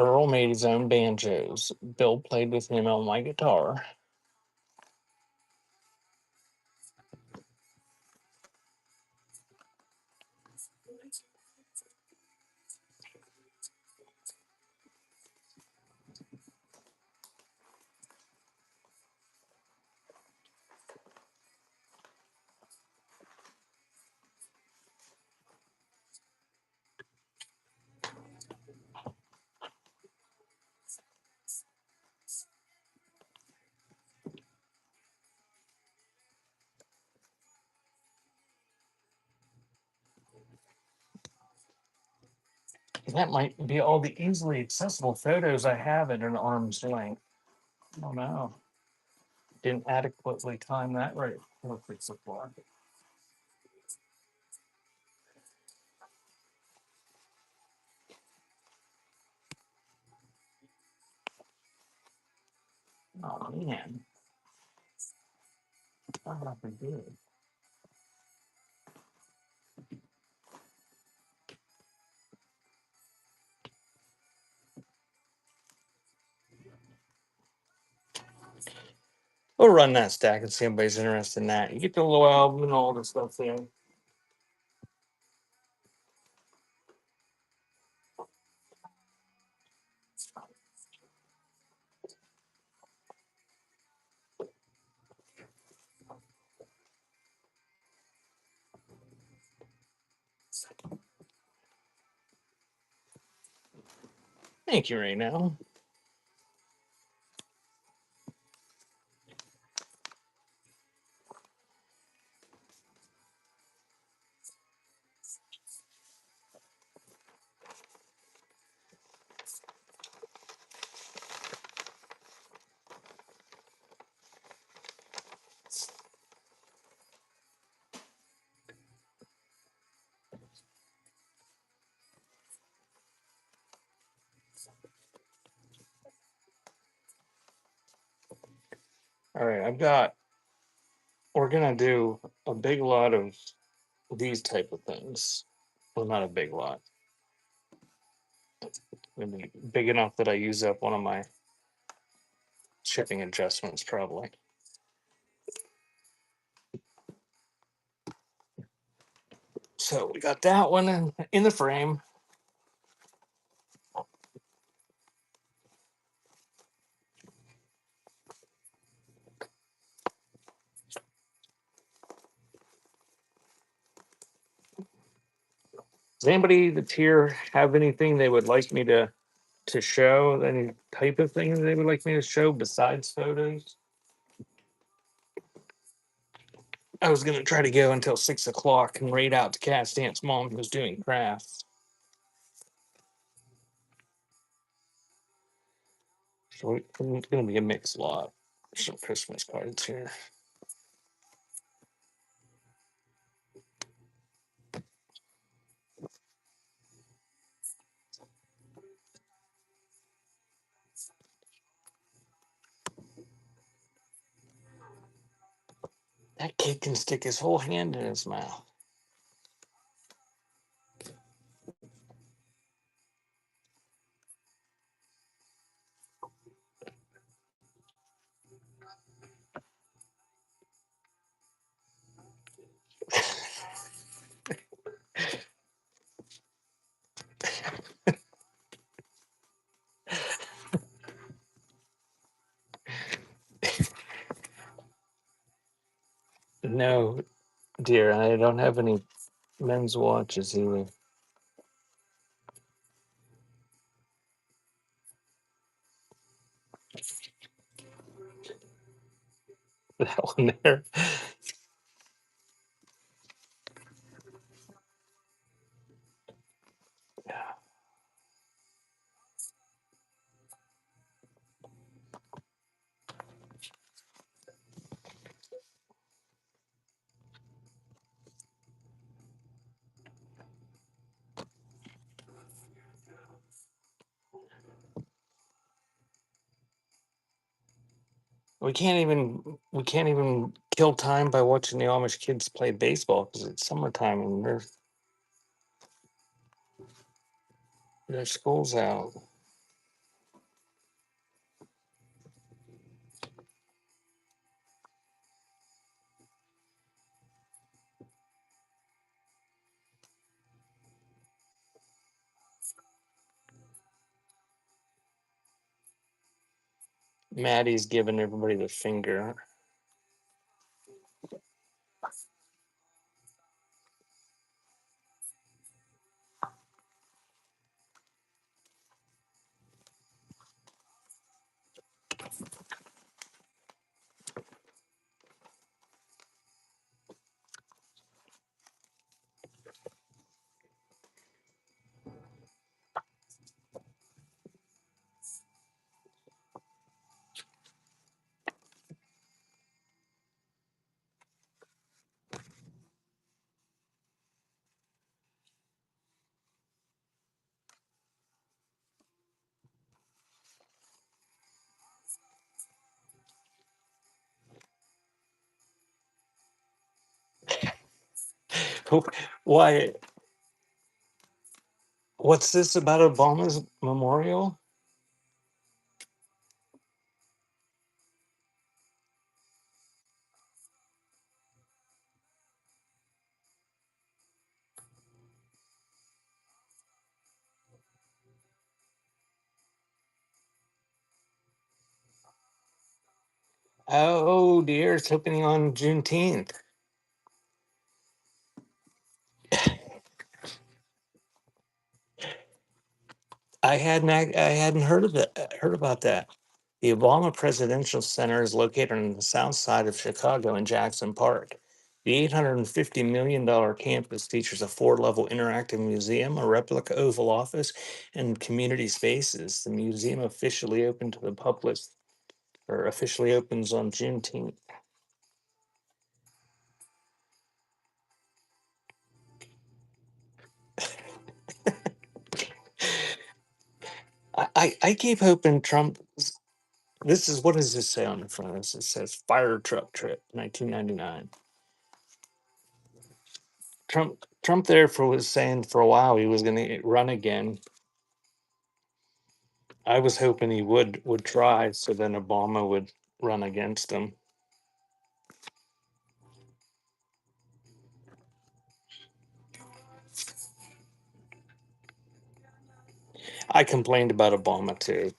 Earl made his own banjos. Bill played with him on my guitar. That might be all the easily accessible photos I have at an arm's length. I don't know. Didn't adequately time that right. Perfect supply. Oh man, I'm not very good. We'll run that stack and see if anybody's interested in that. You get the little album and all the stuff there. Thank you right now. All right, we're gonna do a big lot of these type of things. Well, not a big lot. Maybe big enough that I use up one of my shipping adjustments, probably. So we got that one in the frame. Does anybody that's here have anything they would like me to show? Any type of thing they would like me to show besides photos? I was gonna try to go until 6 o'clock and raid out to Cat Stamp's mom who's doing crafts. So it's gonna be a mixed lot. Some Christmas cards here. That kid can stick his whole hand in his mouth. No, dear, I don't have any men's watches either. That one there. We can't even kill time by watching the Amish kids play baseball because it's summertime and their school's out. Maddie's giving everybody the finger. Why? What's this about Obama's memorial? Oh dear, it's happening on Juneteenth. I hadn't heard about that. The Obama Presidential Center is located on the south side of Chicago in Jackson Park. The $850 million campus features a four-level interactive museum, a replica Oval Office, and community spaces. The museum officially opened to the public, or officially opens on Juneteenth. I keep hoping Trump This is, what does this say on the front of this? It says fire truck trip, 1999. Trump there for was saying for a while he was going to run again. I was hoping he would try, so then Obama would run against him. I complained about Obama too,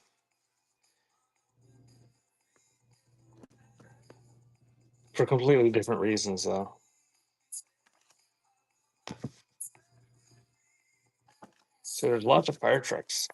for completely different reasons though. So there's lots of fire trucks.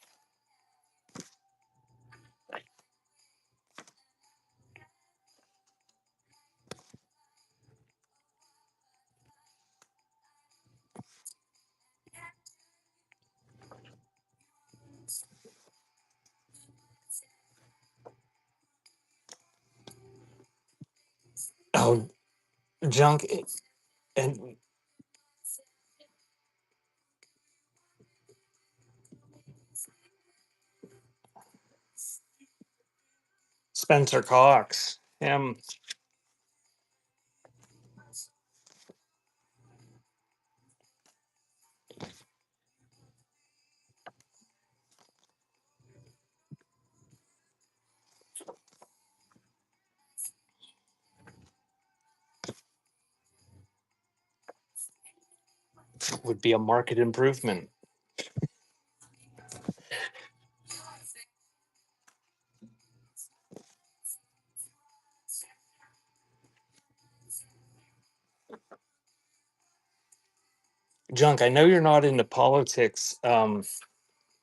Oh, junk and Spencer Cox. Him would be a market improvement. Junk, I know you're not into politics, and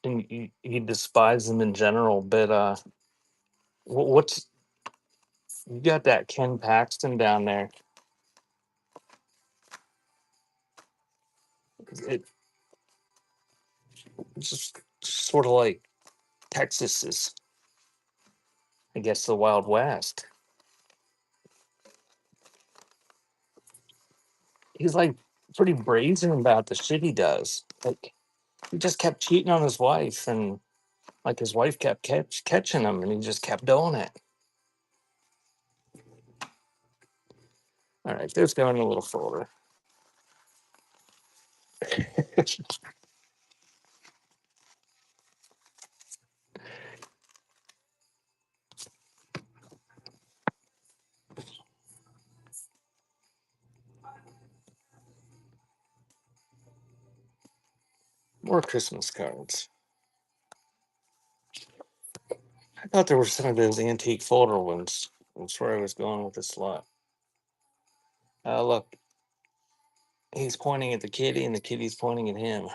you despise them in general, but what's you got that Ken Paxton down there? It, it's just sort of like Texas is, I guess, the Wild West. He's like pretty brazen about the shit he does. Like he just kept cheating on his wife, and like his wife kept catching him, and he just kept doing it. All right, there's going a little further. More Christmas cards. I thought there were some of those antique folder ones. That's where I was going with this lot. Look, he's pointing at the kitty, and the kitty's pointing at him.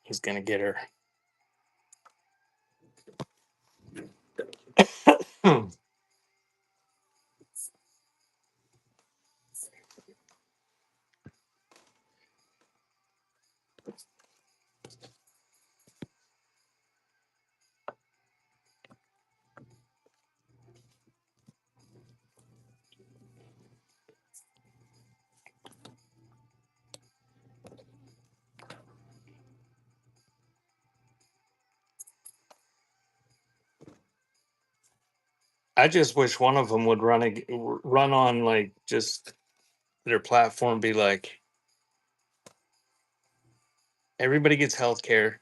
He's gonna get her. I just wish one of them would run on like just their platform. Be like, everybody gets health care.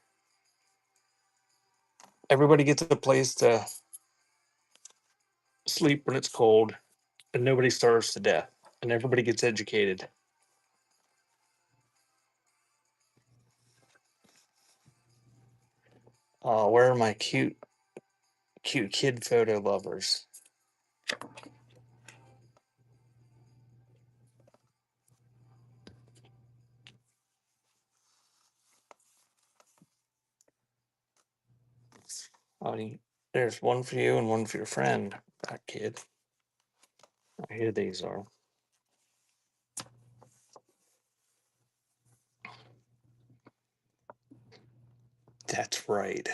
Everybody gets a place to sleep when it's cold, and nobody starves to death, and everybody gets educated. Where are my cute kid photo lovers? Oh, there's one for you and one for your friend. That kid. Here these are. That's right.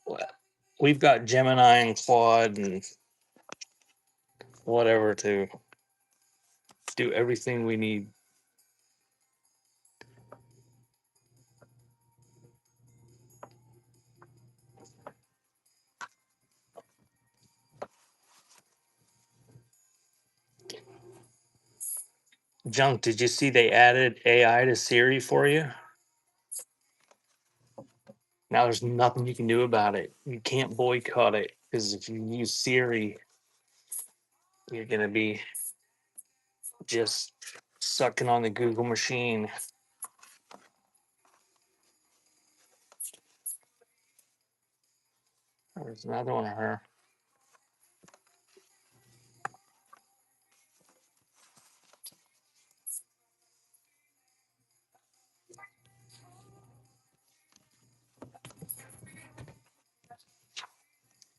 Well, we've got Gemini and Claude and whatever to do everything we need. Junk, did you see they added AI to Siri for you? Now there's nothing you can do about it. You can't boycott it because if you use Siri, you're gonna be just sucking on the Google machine. There's another one of her.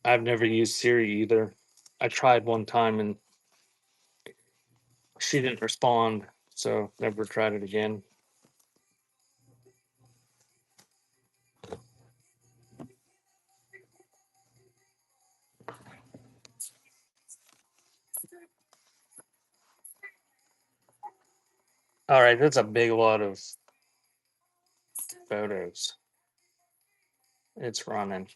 I've never used Siri either. I tried one time and she didn't respond, so never tried it again. All right, that's a big lot of photos. It's running.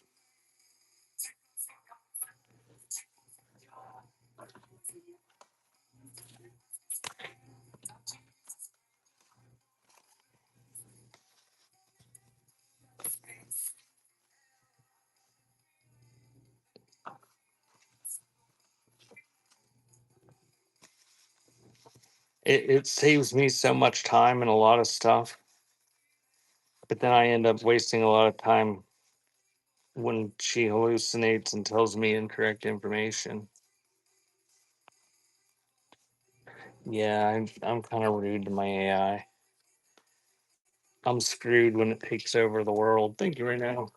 It saves me so much time and a lot of stuff, but then I end up wasting a lot of time when she hallucinates and tells me incorrect information. Yeah, I'm kind of rude to my AI. I'm screwed when it takes over the world. Thank you right now.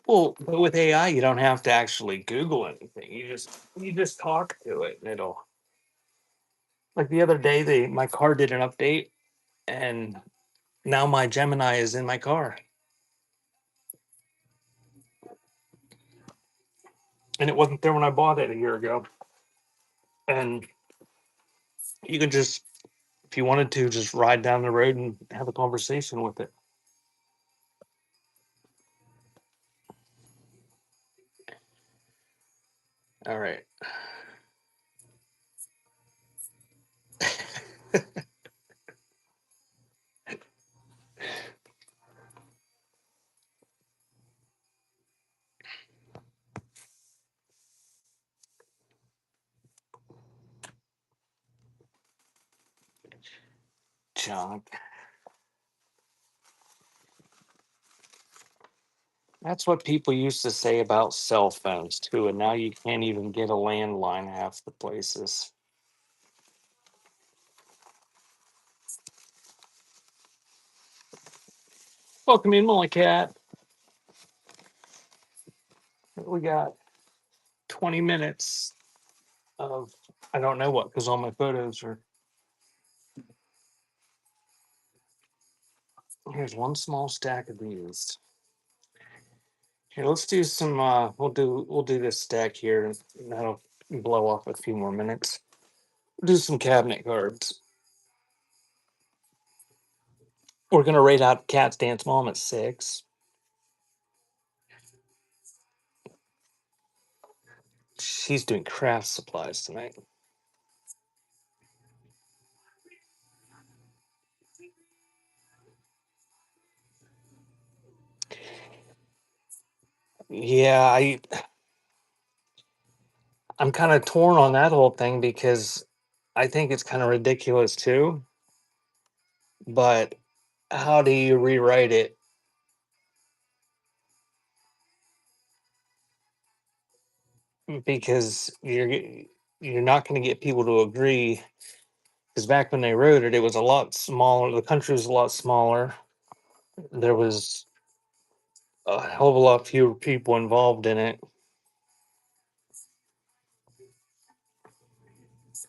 Well, but with AI, you don't have to actually Google anything. You just talk to it, and it'll. Like the other day, my car did an update, and now my Gemini is in my car, and it wasn't there when I bought it a year ago. And you could just, if you wanted to, just ride down the road and have a conversation with it. All right. Junk. That's what people used to say about cell phones too, and now you can't even get a landline half the places. Welcome in, Molly Cat. We got 20 minutes of I don't know what because all my photos are. Here's one small stack of these. Here, let's do some. We'll do this stack here, and that'll blow off a few more minutes. We'll do some cabinet cards. We're gonna rate out Cat's Dance Mom at 6. She's doing craft supplies tonight. Yeah, I'm kind of torn on that whole thing because I think it's kind of ridiculous too. But how do you rewrite it? Because you're not going to get people to agree. Because back when they wrote it, it was a lot smaller. The country was a lot smaller. There was a hell of a lot fewer people involved in it,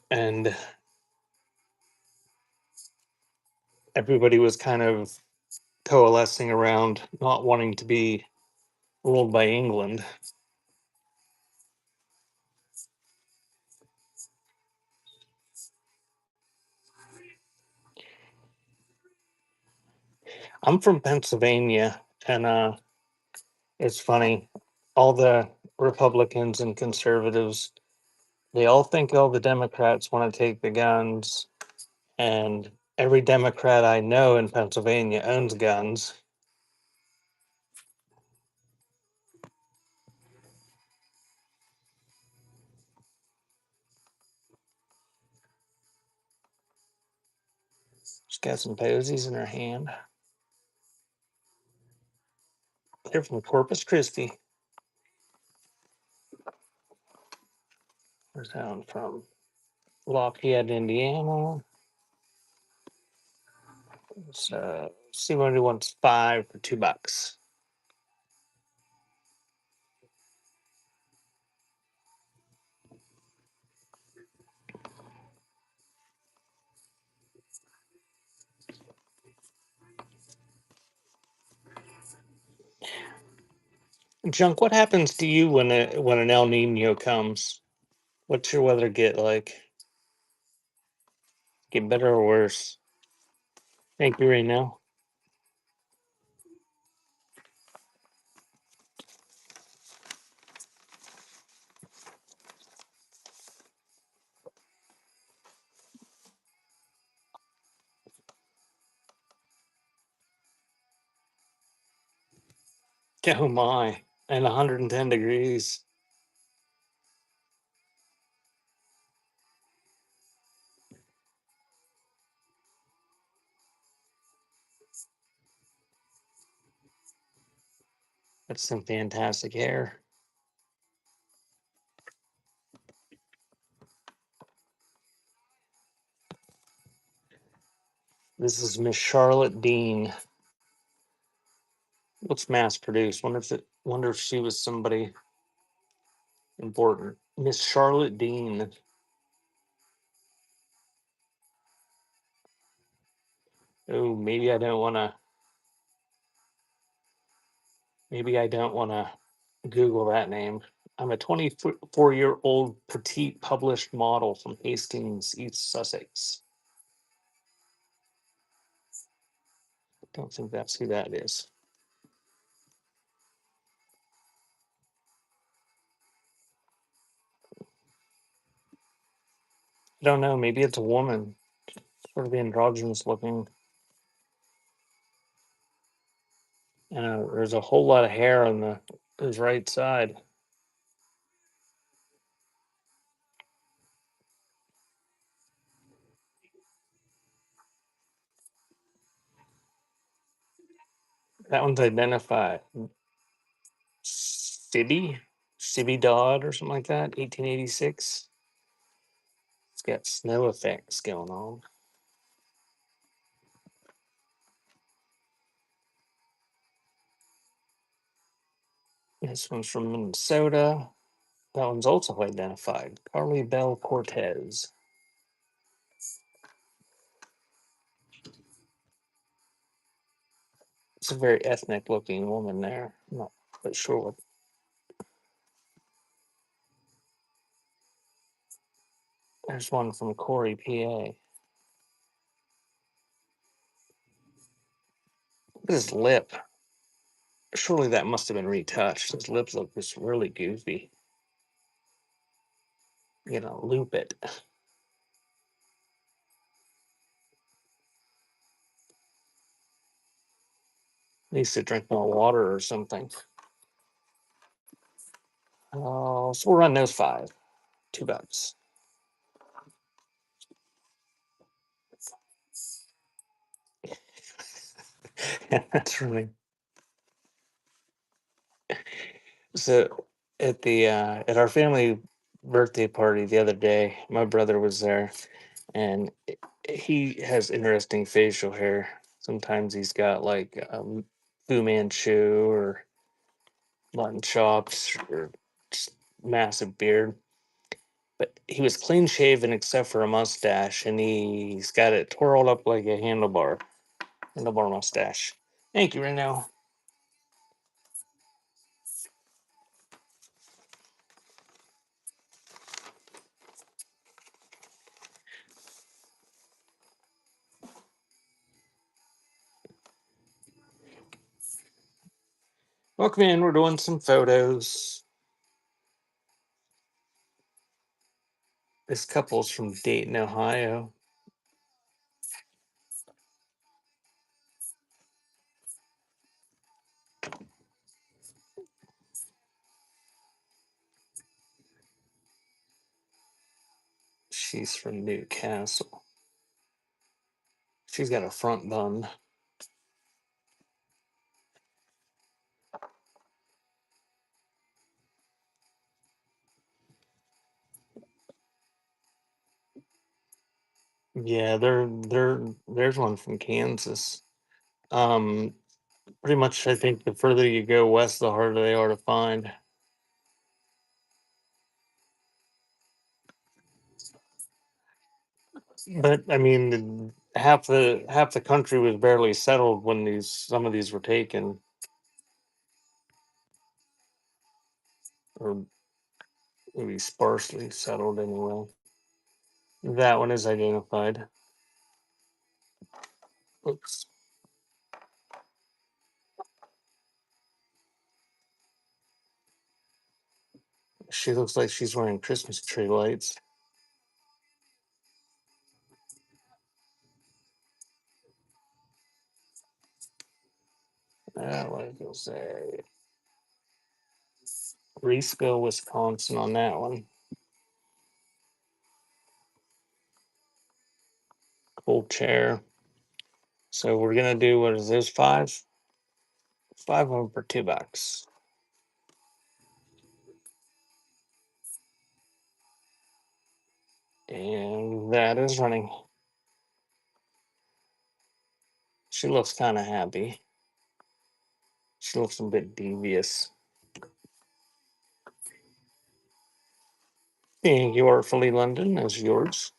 and everybody was kind of coalescing around not wanting to be ruled by England. I'm from Pennsylvania, and it's funny. All the Republicans and conservatives, they all think all the Democrats want to take the guns, and every Democrat I know in Pennsylvania owns guns. She's got some posies in her hand. They're from Corpus Christi. Where's that one from? Lafayette, Indiana. So see what he wants, 5 for $2. Junk, what happens to you when an El Nino comes? What's your weather get like? Get better or worse? Thank you right now. Oh my. And 110 degrees. That's some fantastic hair. This is Miss Charlotte Dean. Looks mass produced. Wonder if she was somebody important. Miss Charlotte Dean. Oh, maybe I don't wanna Google that name. I'm a 24-year-old petite published model from Hastings, East Sussex. Don't think that's who that is. I don't know. Maybe it's a woman, sort of androgynous looking. And there's a whole lot of hair on his right side. That one's identified. Sibby Dodd or something like that. 1886. It's got snow effects going on. This one's from Minnesota. That one's also identified. Carly Bell Cortez. It's a very ethnic looking woman there. I'm not quite sure what. There's one from Corey, PA. Look at his lip. Surely that must have been retouched. His lips look just really goofy. Loop it. Needs to drink more water or something. So we'll run those 5, $2. That's really so. At our family birthday party the other day, my brother was there, and he has interesting facial hair. Sometimes he's got like Fu Manchu or mutton chops or just massive beard. But he was clean shaven except for a mustache, and he's got it twirled up like a handlebar mustache. Thank you, Reno. Welcome in. We're doing some photos. This couple's from Dayton, Ohio. She's from Newcastle. She's got a front bun. Yeah, there's one from Kansas. Um, Pretty much, I think the further you go west, the harder they are to find. But I mean, half the country was barely settled when some of these were taken, or maybe sparsely settled anyway. That one is identified. Oops. She looks like she's wearing Christmas tree lights. What did it say? Reesville, Wisconsin on that one. Cool chair. So we're gonna do what is this 5? 5 of them for $2. And that is running. She looks kind of happy. She looks a bit devious. Thank you, Artfully London, as yours.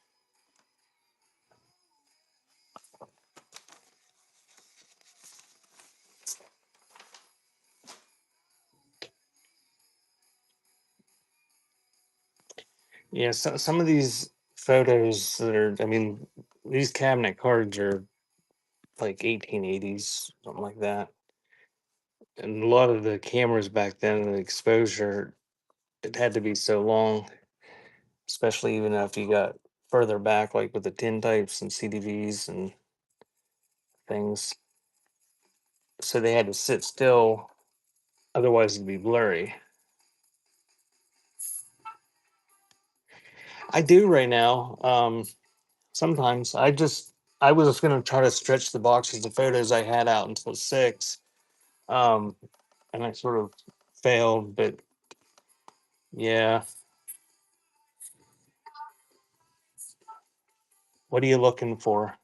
Yeah, so, some of these photos that are, I mean, these cabinet cards are like 1880s, something like that. And a lot of the cameras back then, the exposure, it had to be so long, especially even after you got further back, like with the tintypes and CDVs and things. So they had to sit still, otherwise it'd be blurry. I do right now. Sometimes I was gonna try to stretch the boxes of photos I had out until 6, um, and I sort of failed. But yeah, what are you looking for?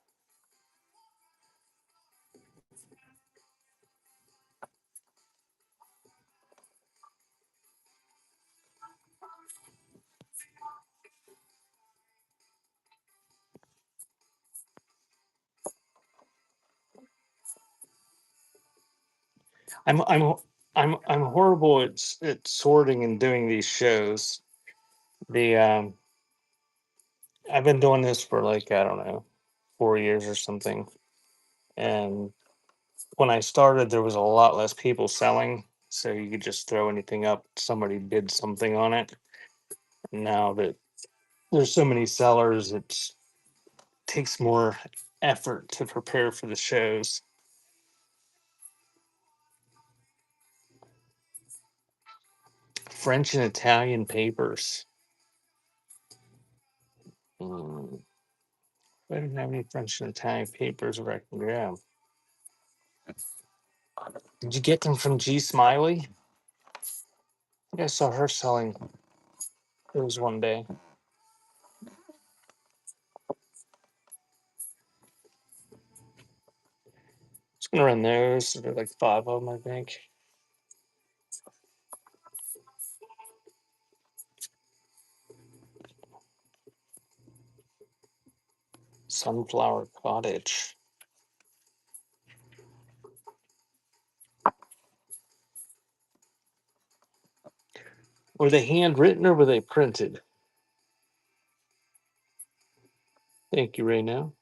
I'm I'm I'm horrible at sorting and doing these shows. The I've been doing this for like I don't know 4 years or something, and when I started, there was a lot less people selling, so you could just throw anything up. Somebody did something on it. Now that there's so many sellers, it takes more effort to prepare for the shows. French and Italian papers. I didn't have any French and Italian papers where I can grab. Did you get them from G Smiley? I think I saw her selling those one day. Just gonna run those. There are like 5 of them, I think. Sunflower Cottage. Were they handwritten or were they printed? Thank you, Ray. Now.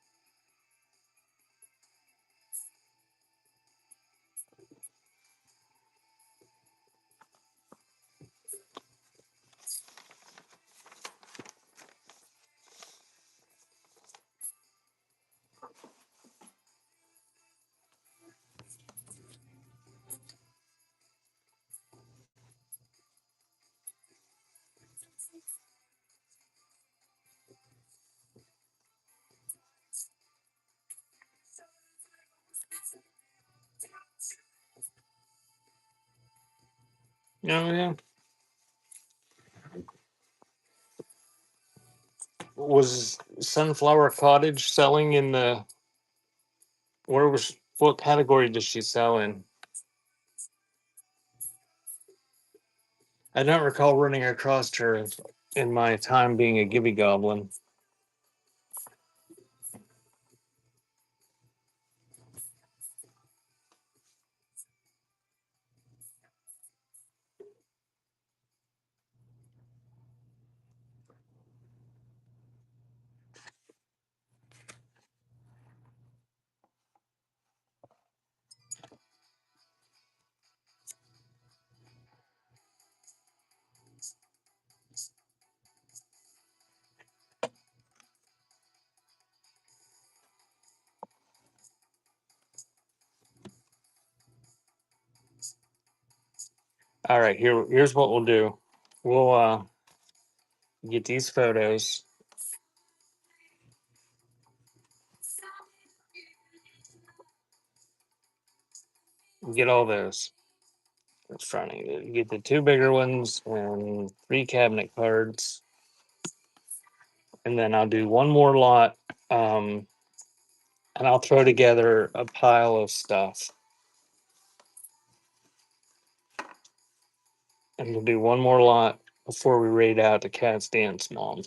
Oh yeah. Was Sunflower Cottage selling in the? Where was? What category does she sell in? I don't recall running across her in my time being a Gibby Goblin. All right, here's what we'll do. We'll get these photos. Get all those. That's funny. Get the 2 bigger ones and 3 cabinet cards. And then I'll do one more lot. And I'll throw together a pile of stuff. And we'll do one more lot before we raid out the Cat's Dance Mom.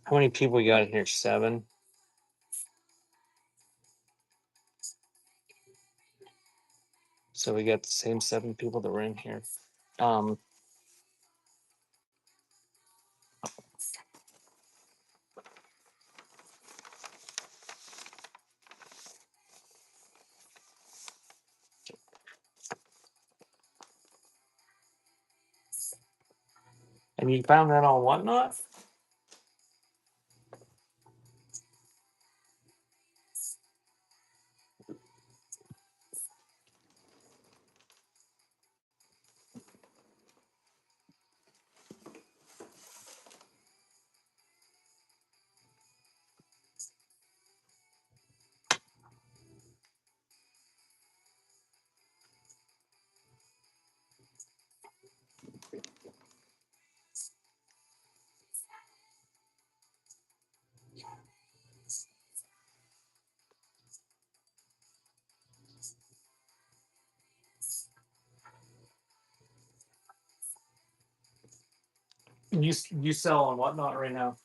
How many people we got in here? 7. So we got the same 7 people that were in here. And you found that on Whatnot? You sell on Whatnot right now?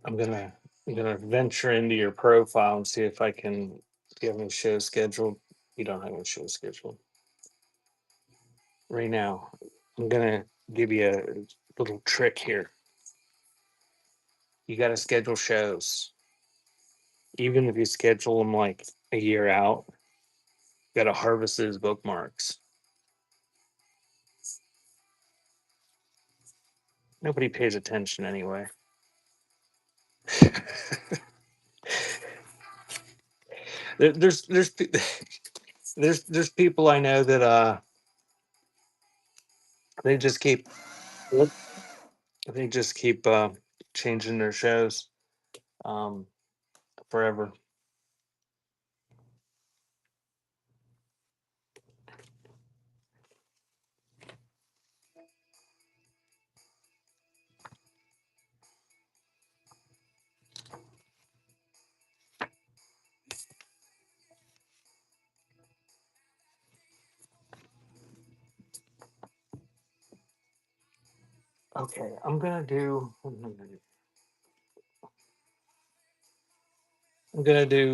I'm gonna venture into your profile and see if I can. Do you have any shows scheduled? You don't have any shows scheduled right now. I'm gonna give you a little trick here. You got to schedule shows, even if you schedule them like a year out. You got to harvest those bookmarks. Nobody pays attention anyway. There's there's people I know that they just keep they just keep changing their shows um forever. Okay, I'm gonna do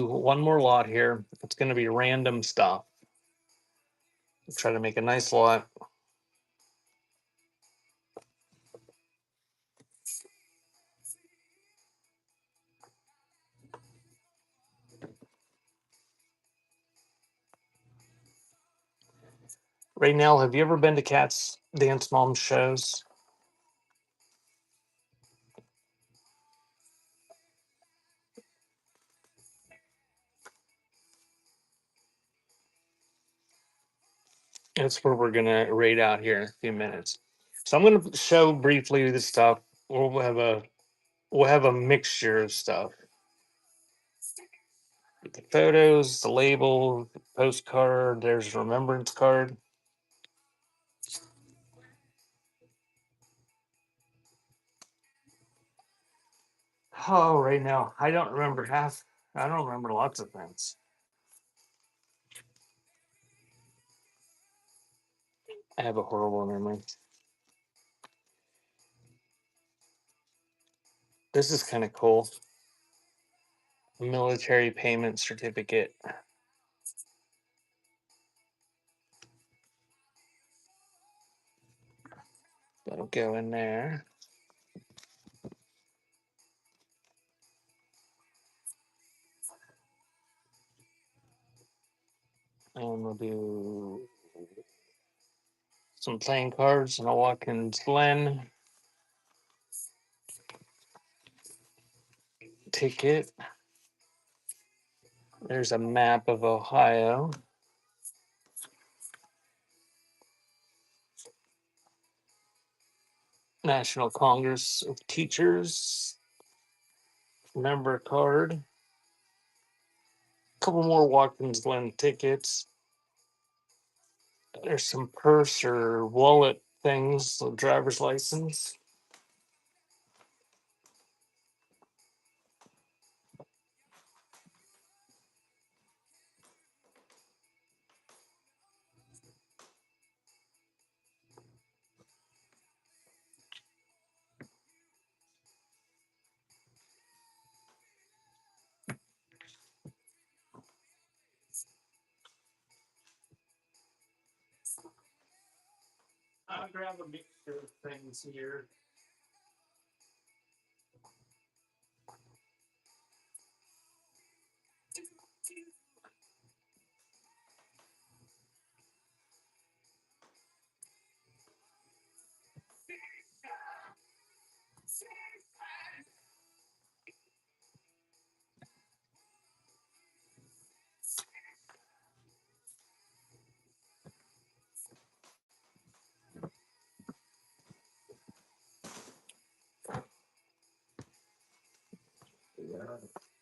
one more lot here. It's gonna be random stuff. Try to make a nice lot. Right now, have you ever been to Cat's Dance Mom shows? That's where we're gonna rate out here in a few minutes. So I'm gonna show briefly the stuff. We'll have a mixture of stuff. The photos, the label, postcard. There's a remembrance card. Oh, right now I don't remember half. I don't remember lots of things. I have a horrible memory. This is kind of cool. Military payment certificate. That'll go in there. And we'll do some playing cards and a Watkins Glen ticket. There's a map of Ohio. National Congress of Teachers member card. A couple more Watkins Glen tickets. There's some purse or wallet things, the driver's license. I'll grab a mixture of things here.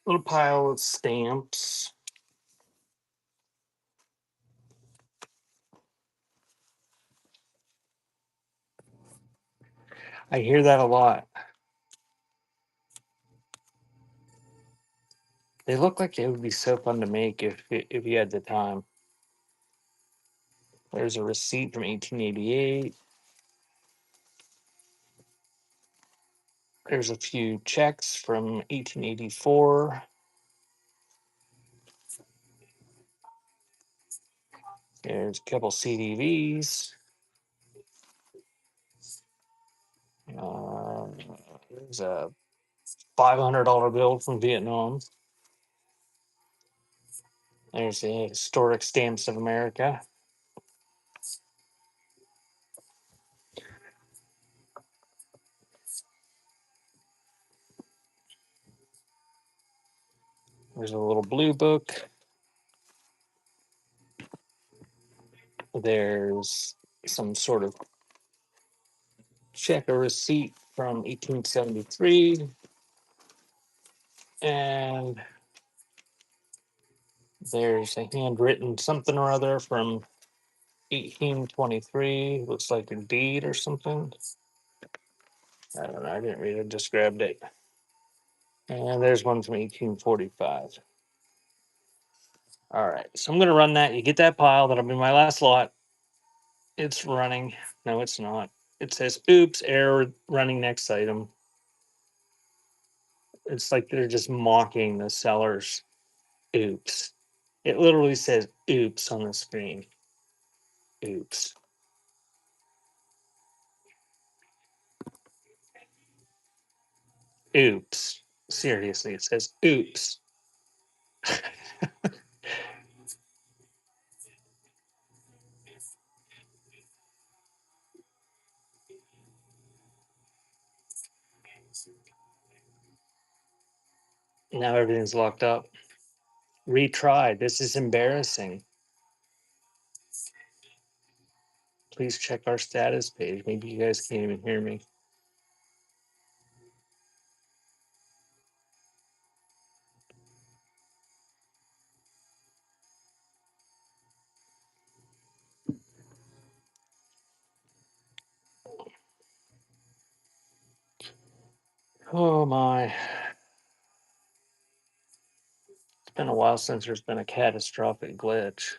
Little pile of stamps. I hear that a lot. They look like they would be so fun to make if you had the time. There's a receipt from 1888. There's a few checks from 1884. There's a couple CDVs. There's a $500 bill from Vietnam. There's the Historic Stamps of America. There's a little blue book. There's some sort of check or receipt from 1873. And there's a handwritten something or other from 1823. Looks like a deed or something. I don't know. I didn't read it, just grabbed it. And there's one from 1845. All right. So I'm going to run that. You get that pile. That'll be my last lot. It's running. No, it's not. It says, oops, error, running next item. It's like they're just mocking the sellers. Oops. It literally says oops on the screen. Oops. Oops. Seriously, it says oops. Now everything's locked up. Retry. This is embarrassing. Please check our status page. Maybe you guys can't even hear me. Oh my. It's been a while since there's been a catastrophic glitch.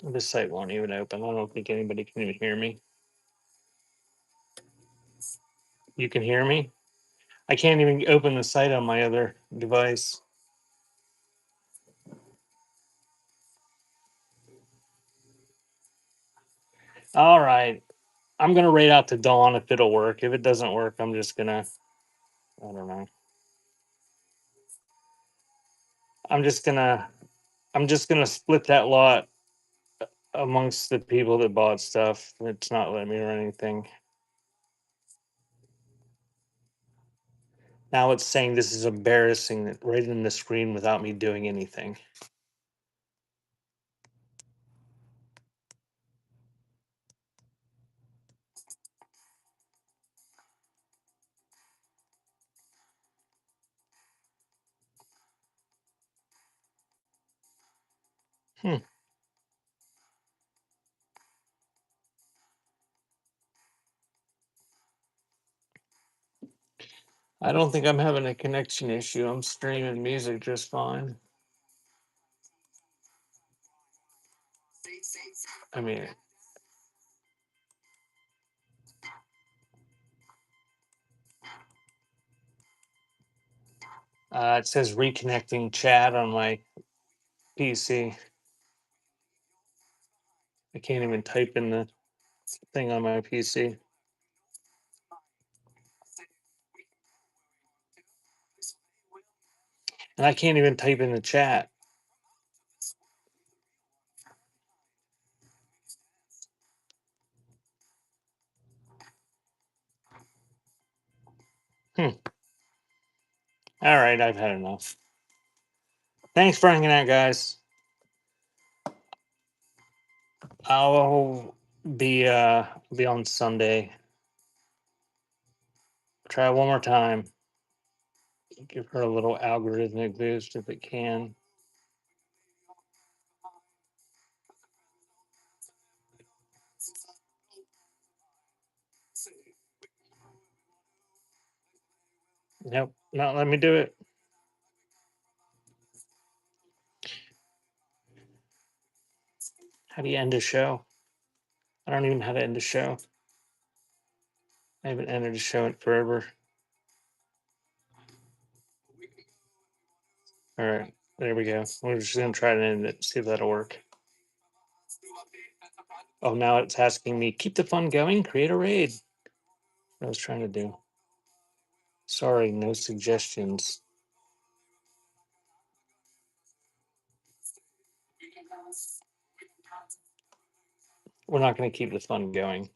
This site won't even open. I don't think anybody can even hear me. You can hear me? I can't even open the site on my other device. All right. I'm going to rate out to Dawn if it'll work. If it doesn't work, I'm just going to, I don't know. I'm just going to, I'm just going to split that lot amongst the people that bought stuff. It's not letting me run anything. Now it's saying this is embarrassing right in the screen without me doing anything. Hmm. I don't think I'm having a connection issue. I'm streaming music just fine. I mean, it says reconnecting chat on my PC. I can't even type in the thing on my PC. And I can't even type in the chat. Hmm. All right, I've had enough. Thanks for hanging out, guys. I'll be on Sunday. Try it one more time. Give her a little algorithmic boost if it can. Nope, not let me do it. How do you end a show? I don't even know how to end a show. I haven't ended a show in forever. All right, there we go. We're just gonna try to end it, see if that'll work. Oh, now it's asking me, keep the fun going, create a raid. What I was trying to do. Sorry, no suggestions. We're not going to keep the fun going.